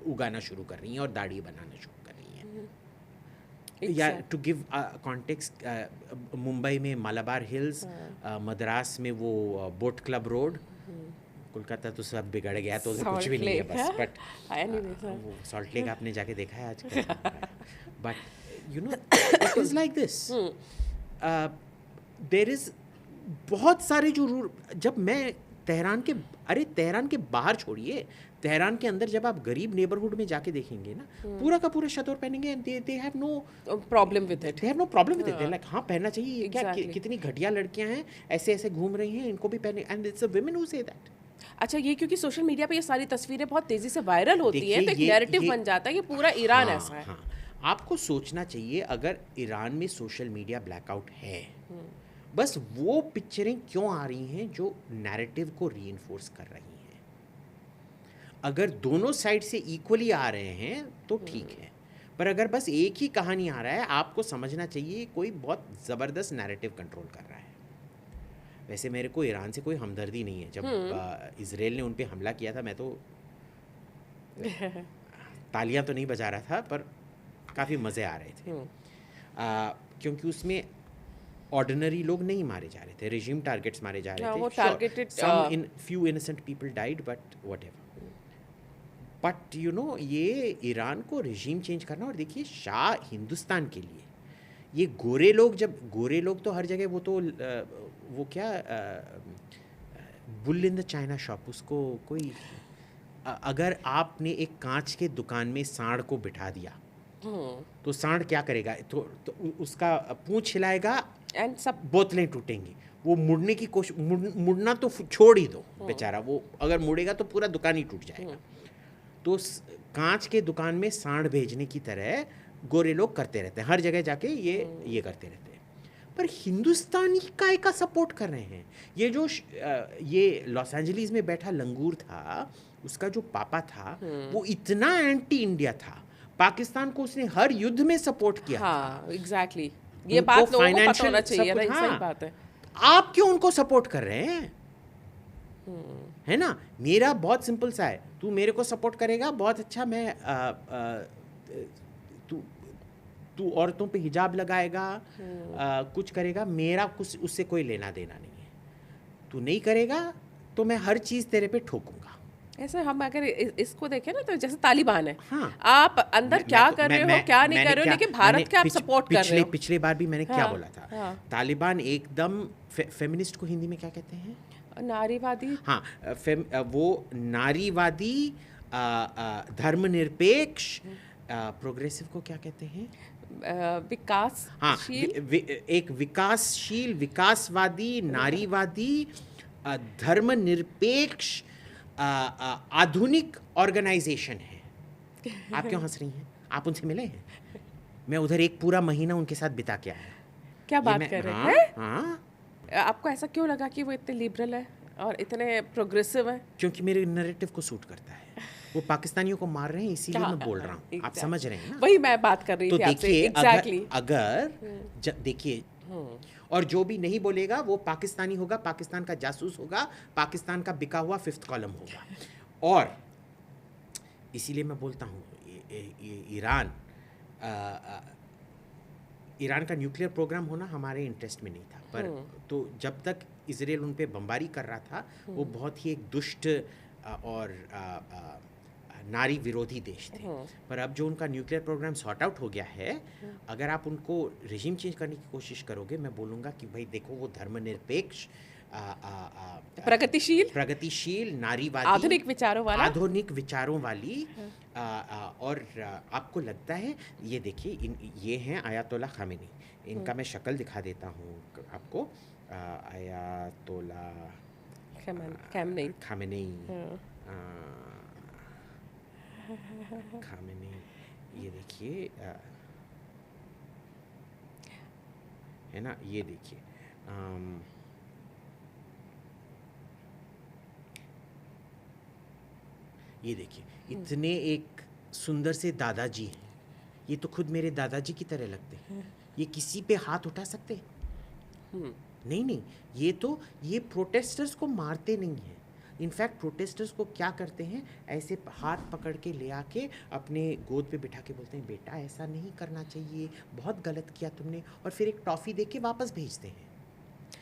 उगाना शुरू कर रही हैं और दाढ़ी बनाना शुरू कर रही हैं। या टू गिव कॉन्टेक्स्ट, मुंबई में मालाबार हिल्स, मद्रास में वो बोट क्लब रोड, कोलकाता तो सब बिगड़ गया तो कुछ भी नहीं है बस, बट वो सॉल्ट लेक आपने जाके देखा है आजकल? But you know it is like this, there is बहुत सारे जो जब मैं तेहरान के बाहर छोड़िए, तेहरान के अंदर जब आप गरीब नेबरहुड में जाके देखेंगे ना, पूरा का पूरा शतौर पहनेंगे, they have no problem with it, they have no problem with it, like हाँ पहनना चाहिए, क्या कितनी घटिया लड़कियां हैं ऐसे ऐसे घूम रही हैं, इनको भी पहने, and it's a women who say that. अच्छा, ये क्योंकि सोशल मीडिया पे ये सारी तस्वीरें बहुत तेजी से वायरल होती हैं, तो एक नैरेटिव बन जाता है कि पूरा ईरान ऐसा है। हाँ, आपको सोचना चाहिए, अगर ईरान में सोशल मीडिया ब्लैकआउट है, बस वो पिक्चरें क्यों आ रही हैं जो नैरेटिव को रीइंफोर्स कर रही हैं। अगर दोनों साइड से इक्वली आ रहे हैं तो ठीक है, पर अगर बस एक ही कहानी आ रहा है, आपको समझना चाहिए कोई बहुत ज़बरदस्त नैरेटिव कंट्रोल कर रहा है। वैसे मेरे को ईरान से कोई हमदर्दी नहीं है, जब इजराइल ने उन पे हमला किया था, मैं तो तालियां तो नहीं बजा रहा था, पर काफ़ी मज़े आ रहे थे, क्योंकि उसमें ऑर्डिनरी लोग नहीं मारे जा रहे थे, रेजिम टारगेट्स मारे जा रहे थे। वो targeted, some in few innocent people died, but whatever. But you know, ये ईरान को रेजिम चेंज करना, और देखिए शाह हिंदुस्तान के लिए, ये गोरे लोग तो हर जगह, वो क्या bull in the China shop, उसको कोई अगर आपने एक कांच के दुकान में सांड को बिठा दिया तो सांड क्या करेगा, तो उसका पूंछ हिलाएगा, एंड सब बोतलें टूटेंगी। वो मुड़ने की कोशिश, मुड़ना तो छोड़ ही दो बेचारा, वो अगर मुड़ेगा तो पूरा दुकान ही टूट जाएगा। तो कांच के दुकान में सांड भेजने की तरह गोरे लोग करते रहते हैं, हर जगह जाके ये करते रहते हैं। पर हिंदुस्तानी काय का सपोर्ट कर रहे हैं? ये जो ये लॉस एंजलिस में बैठा लंगूर था, उसका जो पापा था वो इतना एंटी इंडिया था, पाकिस्तान को उसने हर युद्ध में सपोर्ट किया था। हाँ एग्जैक्टली, ये उनको बात लोगों को पता financial होना चाहिए, support- सही हाँ। बात है। आप क्यों उनको सपोर्ट कर रहे हैं? है ना, मेरा बहुत सिंपल सा है, तू मेरे को सपोर्ट करेगा बहुत अच्छा, मैं तू तू औरतों पे हिजाब लगाएगा, कुछ करेगा, मेरा कुछ उससे कोई लेना देना नहीं है। तू नहीं करेगा तो मैं हर चीज़ तेरे पे ठोकूंगा। ऐसे हम अगर इसको देखें ना, तो जैसे तालिबान है, हाँ। आप अंदर क्या कर रहे हो, क्या नहीं कर रहे हो, लेकिन भारत के आप सपोर्ट कर रहे हो। पिछले बार भी मैंने क्या हाँ, बोला था, हाँ। तालिबान एकदम फेमिनिस्ट को हिंदी में क्या कहते हैं? नारीवादी। हाँ, वो नारीवादी, धर्मनिरपेक्ष, प्रोग्रेसिव को क्या कहते हैं? विकासशील। एक विकासशील, विकासवादी, नारीवादी, धर्मनिरपेक्ष, आधुनिक ऑर्गेनाइजेशन है। आप क्यों हंस रही हैं? आप उनसे मिले हैं? मैं उधर एक पूरा महीना उनके साथ बिता के आया। क्या बात कर रहे हैं? हाँ, आपको ऐसा क्यों लगा कि वो इतने लिबरल है और इतने प्रोग्रेसिव है? क्योंकि मेरे नैरेटिव को सूट करता है। वो पाकिस्तानियों को मार रहे हैं इसीलिए मैं बोल रहा हूँ। आप समझ रहे हैं ना? वही मैं बात कर रही तो थी आपसे। देखिए, एग्जैक्टली। अगर देखिए, और जो भी नहीं बोलेगा वो पाकिस्तानी होगा, पाकिस्तान का जासूस होगा, पाकिस्तान का बिका हुआ 5th कॉलम होगा। और इसीलिए मैं बोलता हूँ, ईरान का न्यूक्लियर प्रोग्राम होना हमारे इंटरेस्ट में नहीं था, पर तो जब तक इजराइल उन पे बमबारी कर रहा था, वो बहुत ही एक दुष्ट और नारी विरोधी देश थे। पर अब जो उनका न्यूक्लियर प्रोग्राम सॉर्ट आउट हो गया है, अगर आप उनको रिजीम चेंज करने की कोशिश करोगे, मैं बोलूँगा कि भाई देखो, वो धर्मनिरपेक्ष, प्रगतिशील, नारीवादी, आधुनिक विचारों वाली, और आपको लगता है, ये देखिए, ये हैं आयतोला खामेनी। इनका मैं शक्ल दिखा देता हूँ आपको। आयतोला खामेनी, ये देखिए, है ना, ये देखिए, ये देखिए, इतने एक सुंदर से दादाजी हैं। ये तो खुद मेरे दादाजी की तरह लगते हैं। ये किसी पे हाथ उठा सकते हैं? नहीं, ये प्रोटेस्टर्स को मारते नहीं हैं। इनफैक्ट प्रोटेस्टर्स को क्या करते हैं, ऐसे हाथ पकड़ के ले आके अपने गोद पे बिठा के बोलते हैं, बेटा ऐसा नहीं करना चाहिए, बहुत गलत किया तुमने, और फिर एक टॉफ़ी दे के वापस भेजते हैं।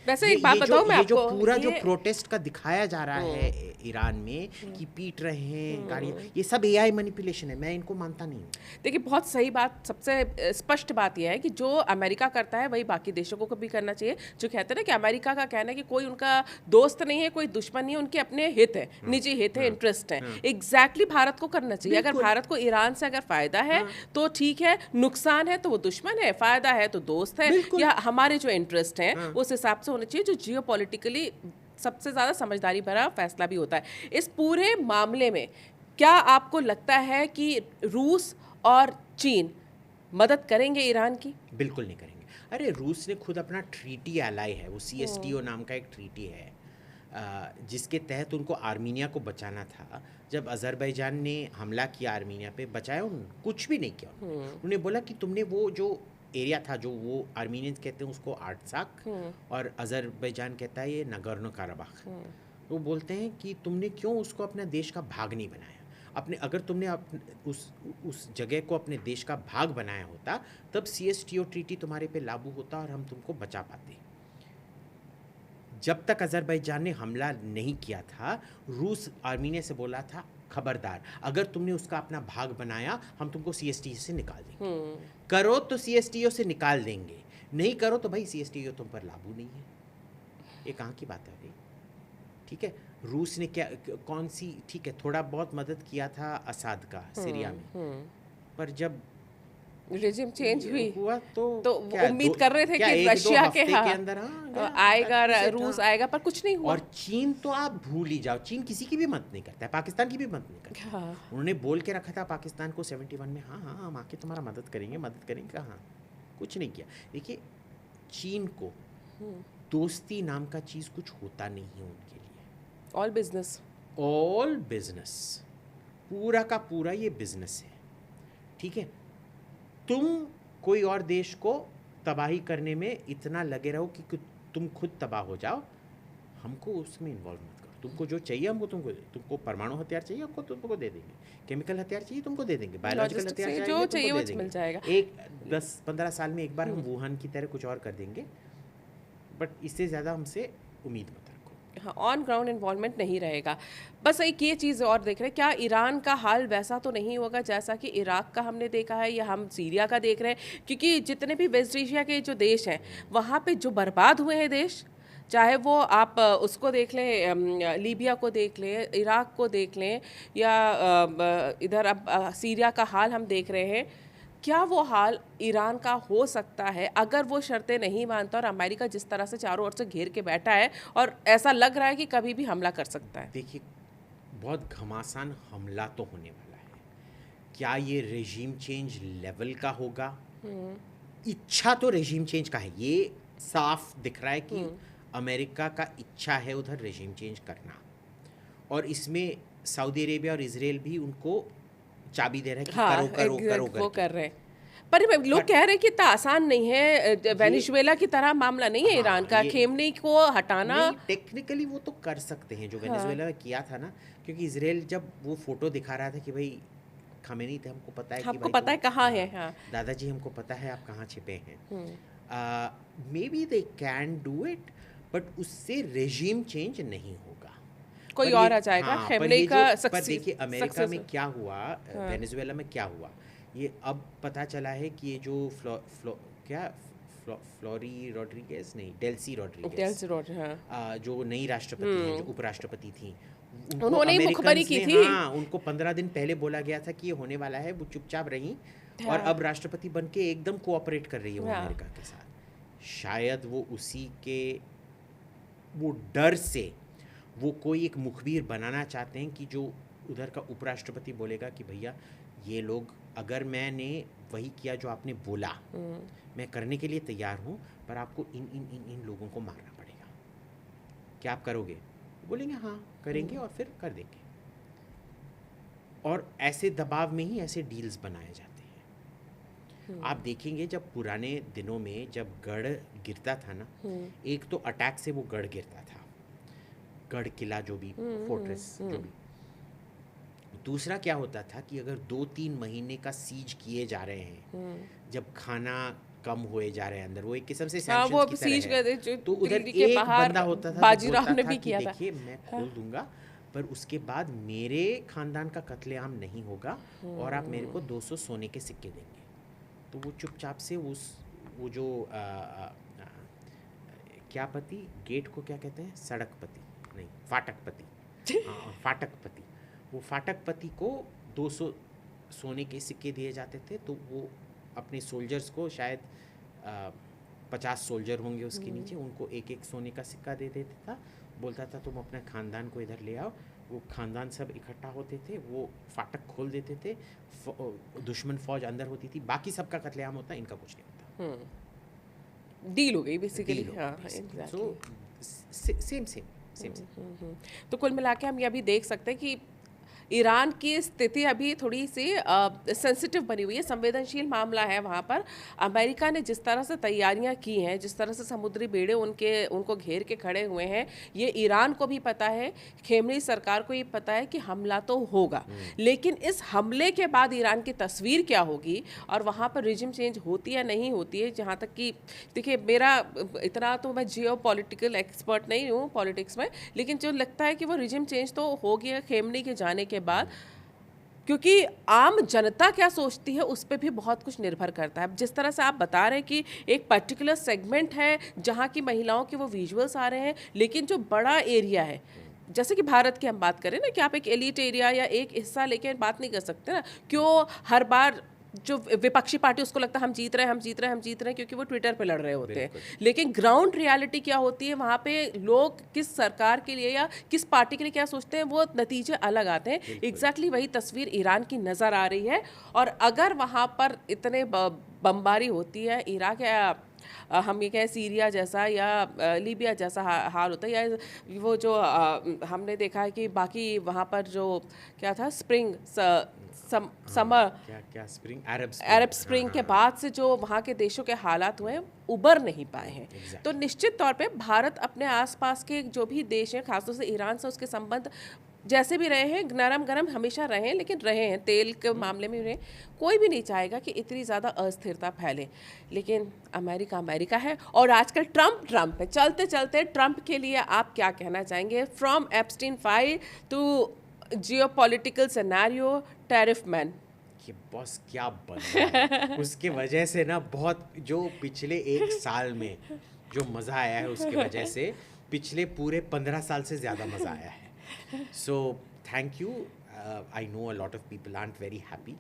वैसे एक बात बताऊं मैं आपको, पूरा जो प्रोटेस्ट का दिखाया जा रहा है ईरान में कि पीट रहे हैं गाड़ियाँ, ये सब एआई मैनिपुलेशन है। मैं इनको मानता नहीं हूँ। देखिए, बहुत सही बात, सबसे स्पष्ट बात यह है कि जो अमेरिका करता है वही बाकी देशों को भी करना चाहिए। जो कहते हैं ना कि अमेरिका का कहना है कि कोई उनका दोस्त नहीं है, कोई दुश्मन नहीं है, उनके अपने हित है, निजी हित है, इंटरेस्ट है। एग्जैक्टली भारत को करना चाहिए। अगर भारत को ईरान से अगर फायदा है तो ठीक है, नुकसान है तो वो दुश्मन है, फायदा है तो दोस्त है, या हमारे जो इंटरेस्ट हैं उस हिसाब से होना चाहिए, जो जियोपॉलिटिकली सबसे ज़्यादा समझदारी भरा फैसला भी होता है। इस पूरे मामले में क्या आपको लगता है कि रूस और चीन मदद करेंगे ईरान की? बिल्कुल नहीं करेंगे। अरे, रूस ने खुद अपना ट्रीटी एलाई है, वो CSTO नाम का एक ट्रीटी है, जिसके तहत उनको आर्मीनिया को बचाना था। जब अजरबैजान ने हमला किया आर्मीनिया पे, बचाया उन्होंने? कुछ भी नहीं किया। उन्होंने बोला कि तुमने वो जो एरिया था, जो वो आर्मीनियंस कहते हैं उसको आर्टसाक, और अजरबैजान कहता है ये नगोर्नो काराबाख। वो बोलते हैं कि तुमने क्यों उसको अपना देश का भाग नहीं बनाया। अगर तुमने उस जगह को अपने देश का भाग बनाया होता, तब CSTO ट्रीटी तुम्हारे पे लागू होता और हम तुमको बचा पाते। जब तक अजरबैजान ने हमला नहीं किया था, रूस आर्मीनिया से बोला था, खबरदार, अगर तुमने उसका अपना भाग बनाया, हम तुमको CSTO से निकाल देंगे। करो तो CSTO से निकाल देंगे, नहीं करो तो भाई CSTO तुम पर लागू नहीं है। ये कहाँ की बात है भाई? ठीक है, रूस ने क्या, कौन सी, ठीक है, थोड़ा बहुत मदद किया था असाद का सीरिया में, पर जब रिजिम चेंज हुई हुआ तो वो उम्मीद कर रहे थे क्या कि एक दो रशिया के हफ्ते हाँ के अंदर हाँ आएगा, गया, रूस हाँ। आएगा, पर कुछ नहीं हुआ। और चीन तो आप भूल ही जाओ, चीन किसी की भी मदद नहीं करता है, पाकिस्तान की भी मदद नहीं करता। हाँ। उन्होंने बोल के रखा था पाकिस्तान को 71 में, हाँ हाँ हम आके तुम्हारा मदद करेंगे, कहाँ कुछ नहीं किया। देखिए चीन को दोस्ती नाम का चीज़ कुछ होता नहीं है उनके लिए। ऑल बिजनेस, पूरा का पूरा ये बिजनेस है, ठीक है। तुम कोई और देश को तबाही करने में इतना लगे रहो कि तुम खुद तबाह हो जाओ, हमको उसमें इन्वॉल्व मत करो। तुमको जो चाहिए हमको तुमको परमाणु हथियार चाहिए हमको तुमको दे देंगे, केमिकल हथियार चाहिए तुमको दे देंगे, बायोलॉजिकल हथियार चाहिए जो चाहिए तुमको वो दे मिल देंगे। जाएगा। एक 10-15 साल में एक बार हम वुहान की तरह कुछ और कर देंगे, बट इससे ज़्यादा हमसे उम्मीद मत रखो। हाँ, ऑन ग्राउंड इन्वॉल्वमेंट नहीं रहेगा। बस एक ये चीज़ और देख रहे हैं, क्या ईरान का हाल वैसा तो नहीं होगा जैसा कि इराक का हमने देखा है या हम सीरिया का देख रहे हैं? क्योंकि जितने भी वेस्ट एशिया के जो देश हैं वहाँ पे जो बर्बाद हुए हैं देश, चाहे वो आप उसको देख लें, लीबिया को देख लें, इराक को देख लें, या इधर अब सीरिया का हाल हम देख रहे हैं, क्या वो हाल ईरान का हो सकता है अगर वो शर्तें नहीं मानता और अमेरिका जिस तरह से चारों ओर से घेर के बैठा है और ऐसा लग रहा है कि कभी भी हमला कर सकता है? देखिए बहुत घमासान हमला तो होने वाला है। क्या ये रेजिम चेंज लेवल का होगा? इच्छा तो रेजिम चेंज का है, ये साफ दिख रहा है कि अमेरिका का इच्छा है उधर रेजिम चेंज करना, और इसमें सऊदी अरेबिया और इजराइल भी उनको चाबी दे रहा है कि हाँ, करो वो कर रहे हैं। पर लोग कह रहे हैं कि इतना आसान नहीं है, वेनेजुएला की तरह मामला नहीं है ईरान का, खेमनी को हटाना। टेक्निकली वो तो कर सकते हैं जो वेनेजुएला में किया था ना, क्योंकि इजराइल जब वो फोटो दिखा रहा था कि भाई खमेनी थे, हमको पता है कि हमको पता है कहाँ है, हाँ दादाजी हमको पता है आप कहाँ छिपे हैं। May be they can do it, but उससे रेजिम चेंज नहीं होगा, कोई और आ जाएगा। हाँ, खेमनी का पर देखिए अमेरिका में क्या हुआ, वेनेजुएला में क्या हुआ, ये अब पता चला है कि ये जो फ्लोरी रॉड्रिगेज नहीं डेल्सी रॉड्रिगेज जो नई राष्ट्रपति हैं, जो उपराष्ट्रपति थी, उन्होंने मुखबरी की थी। हाँ, उनको 15 दिन पहले बोला गया था कि ये होने वाला है, वो चुपचाप रही और अब राष्ट्रपति बन के एकदम कोऑपरेट कर रही है वो अमेरिका के साथ। शायद वो उसी के वो डर से वो कोई एक मुखबिर बनाना चाहते हैं कि जो उधर का उपराष्ट्रपति बोलेगा कि भैया ये लोग, अगर मैंने वही किया जो आपने बोला, मैं करने के लिए तैयार हूँ, पर आपको इन इन इन इन लोगों को मारना पड़ेगा, क्या आप करोगे? बोलेंगे हाँ करेंगे, और फिर कर देंगे। और ऐसे दबाव में ही ऐसे डील्स बनाए जाते हैं। आप देखेंगे जब पुराने दिनों में जब गढ़ गिरता था ना, एक तो अटैक से वो गढ़ गिरता था, गढ़ किला जो भी फोर्ट्रेस जो भी, दूसरा क्या होता था कि अगर 2-3 महीने का सीज किए जा रहे हैं, जब खाना कम हुए जा रहे हैं अंदर, वो एक किस्म से सैंक्शंस की तरह है, तो उधर एक बंदा होता था बाजीराव ने भी किया था, देखिए मैं खोल दूंगा पर उसके बाद मेरे खानदान का कत्लेआम नहीं होगा और आप मेरे को 200 सोने के सिक्के देंगे। तो वो चुपचाप से वो जो क्या पति, गेट को क्या कहते हैं, सड़क पति नहीं, फाटक पति, फाटक पति, वो फाटक पति को 200 सोने के सिक्के दिए जाते थे। तो वो अपने सोल्जर्स को, शायद 50 सोल्जर होंगे उसके नीचे, उनको एक एक सोने का सिक्का दे देता था, बोलता था तुम अपने खानदान को इधर ले आओ। वो खानदान सब इकट्ठा होते थे, वो फाटक खोल देते थे, दुश्मन फौज अंदर होती थी, बाकी सबका कत्लेआम होता, इनका कुछ नहीं होता। डील हो गई बेसिकली। सो सेम तो कुल मिला के हम ये भी देख सकते हैं कि ईरान की स्थिति अभी थोड़ी सी सेंसिटिव बनी हुई है, संवेदनशील मामला है वहाँ पर। अमेरिका ने जिस तरह से तैयारियां की हैं, जिस तरह से समुद्री बेड़े उनको घेर के खड़े हुए हैं, ये ईरान को भी पता है, खेमनी सरकार को ये पता है कि हमला तो होगा, लेकिन इस हमले के बाद ईरान की तस्वीर क्या होगी और वहाँ पर रिजिम चेंज होती है नहीं होती है। जहाँ तक कि देखिए, मेरा इतना तो मैं जियो पॉलिटिकल एक्सपर्ट नहीं हूँ पॉलिटिक्स में, लेकिन जो लगता है कि वो रिजिम चेंज तो हो गया खेमनी के जाने के बाद, क्योंकि आम जनता क्या सोचती है उस पर भी बहुत कुछ निर्भर करता है। जिस तरह से आप बता रहे हैं कि एक पर्टिकुलर सेगमेंट है जहाँ की महिलाओं के वो विजुअल्स आ रहे हैं, लेकिन जो बड़ा एरिया है, जैसे कि भारत की हम बात करें ना, कि आप एक एलिट एरिया या एक हिस्सा लेके बात नहीं कर सकते ना, क्यों हर बार जो विपक्षी पार्टी उसको लगता है हम जीत रहे हैं, हम जीत रहे हैं, हम जीत रहे हैं, क्योंकि वो ट्विटर पे लड़ रहे होते हैं। लेकिन ग्राउंड रियलिटी क्या होती है, वहाँ पे लोग किस सरकार के लिए या किस पार्टी के लिए क्या सोचते हैं, वो नतीजे अलग आते हैं। एग्जैक्टली वही तस्वीर ईरान की नज़र आ रही है। और अगर वहाँ पर इतने बमबारी होती है, इराक या हम ये कहें सीरिया जैसा या लीबिया जैसा हाल होता है, या वो जो हमने देखा है कि बाकी वहाँ पर जो क्या था स्प्रिंग समर क्या स्प्रिंग अरब स्प्रिंग के बाद से जो वहाँ के देशों के हालात हुए हैं, उबर नहीं पाए हैं। तो निश्चित तौर पे भारत अपने आसपास के जो भी देश हैं, खासतौर से ईरान से उसके संबंध जैसे भी रहे हैं, नरम गरम हमेशा रहे हैं, लेकिन रहे हैं तेल के मामले में रहे। कोई भी नहीं चाहेगा कि इतनी ज़्यादा अस्थिरता फैले, लेकिन अमेरिका अमेरिका है और आजकल ट्रम्प है। चलते चलते ट्रम्प के लिए आप क्या कहना चाहेंगे? From Epstein file to geopolitical scenario, tariff man. ये बॉस क्या बन रहा है। उसके वजह से ना बहुत जो पिछले 1 साल में जो मज़ा आया है, उसके वजह से पिछले पूरे 15 साल से ज़्यादा मज़ा आया है। So thank you. I know a lot of people aren't very happy,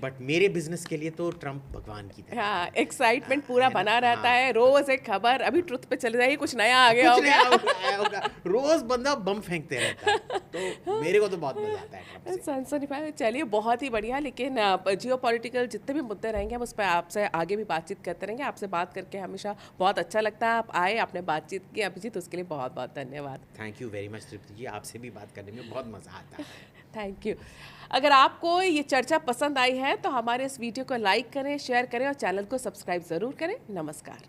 but मेरे बिजनेस के लिए तो ट्रम्प भगवान की तरह। हाँ, एक्साइटमेंट पूरा बना रहता है। रोज एक खबर, अभी ट्रुथ पे चले जाइए, कुछ नया आ गया होगा। रोज बंदा बम फेंकते रहता है, तो मेरे को तो बहुत मजा आता है ट्रम्प से। चलिए, बहुत ही बढ़िया। लेकिन जियोपॉलिटिकल जितने भी मुद्दे रहेंगे, हम उस पर आपसे आगे भी बातचीत करते रहेंगे। आपसे बात करके हमेशा बहुत अच्छा लगता है। आप आए, आपने बातचीत की अभिजीत, उसके लिए बहुत बहुत धन्यवाद। थैंक यू वेरी मच तृप्ति जी, आपसे भी बात करने में बहुत मज़ा आता है। Thank you. अगर आपको ये चर्चा पसंद आई है तो हमारे इस वीडियो को लाइक करें, शेयर करें और चैनल को सब्सक्राइब ज़रूर करें। नमस्कार।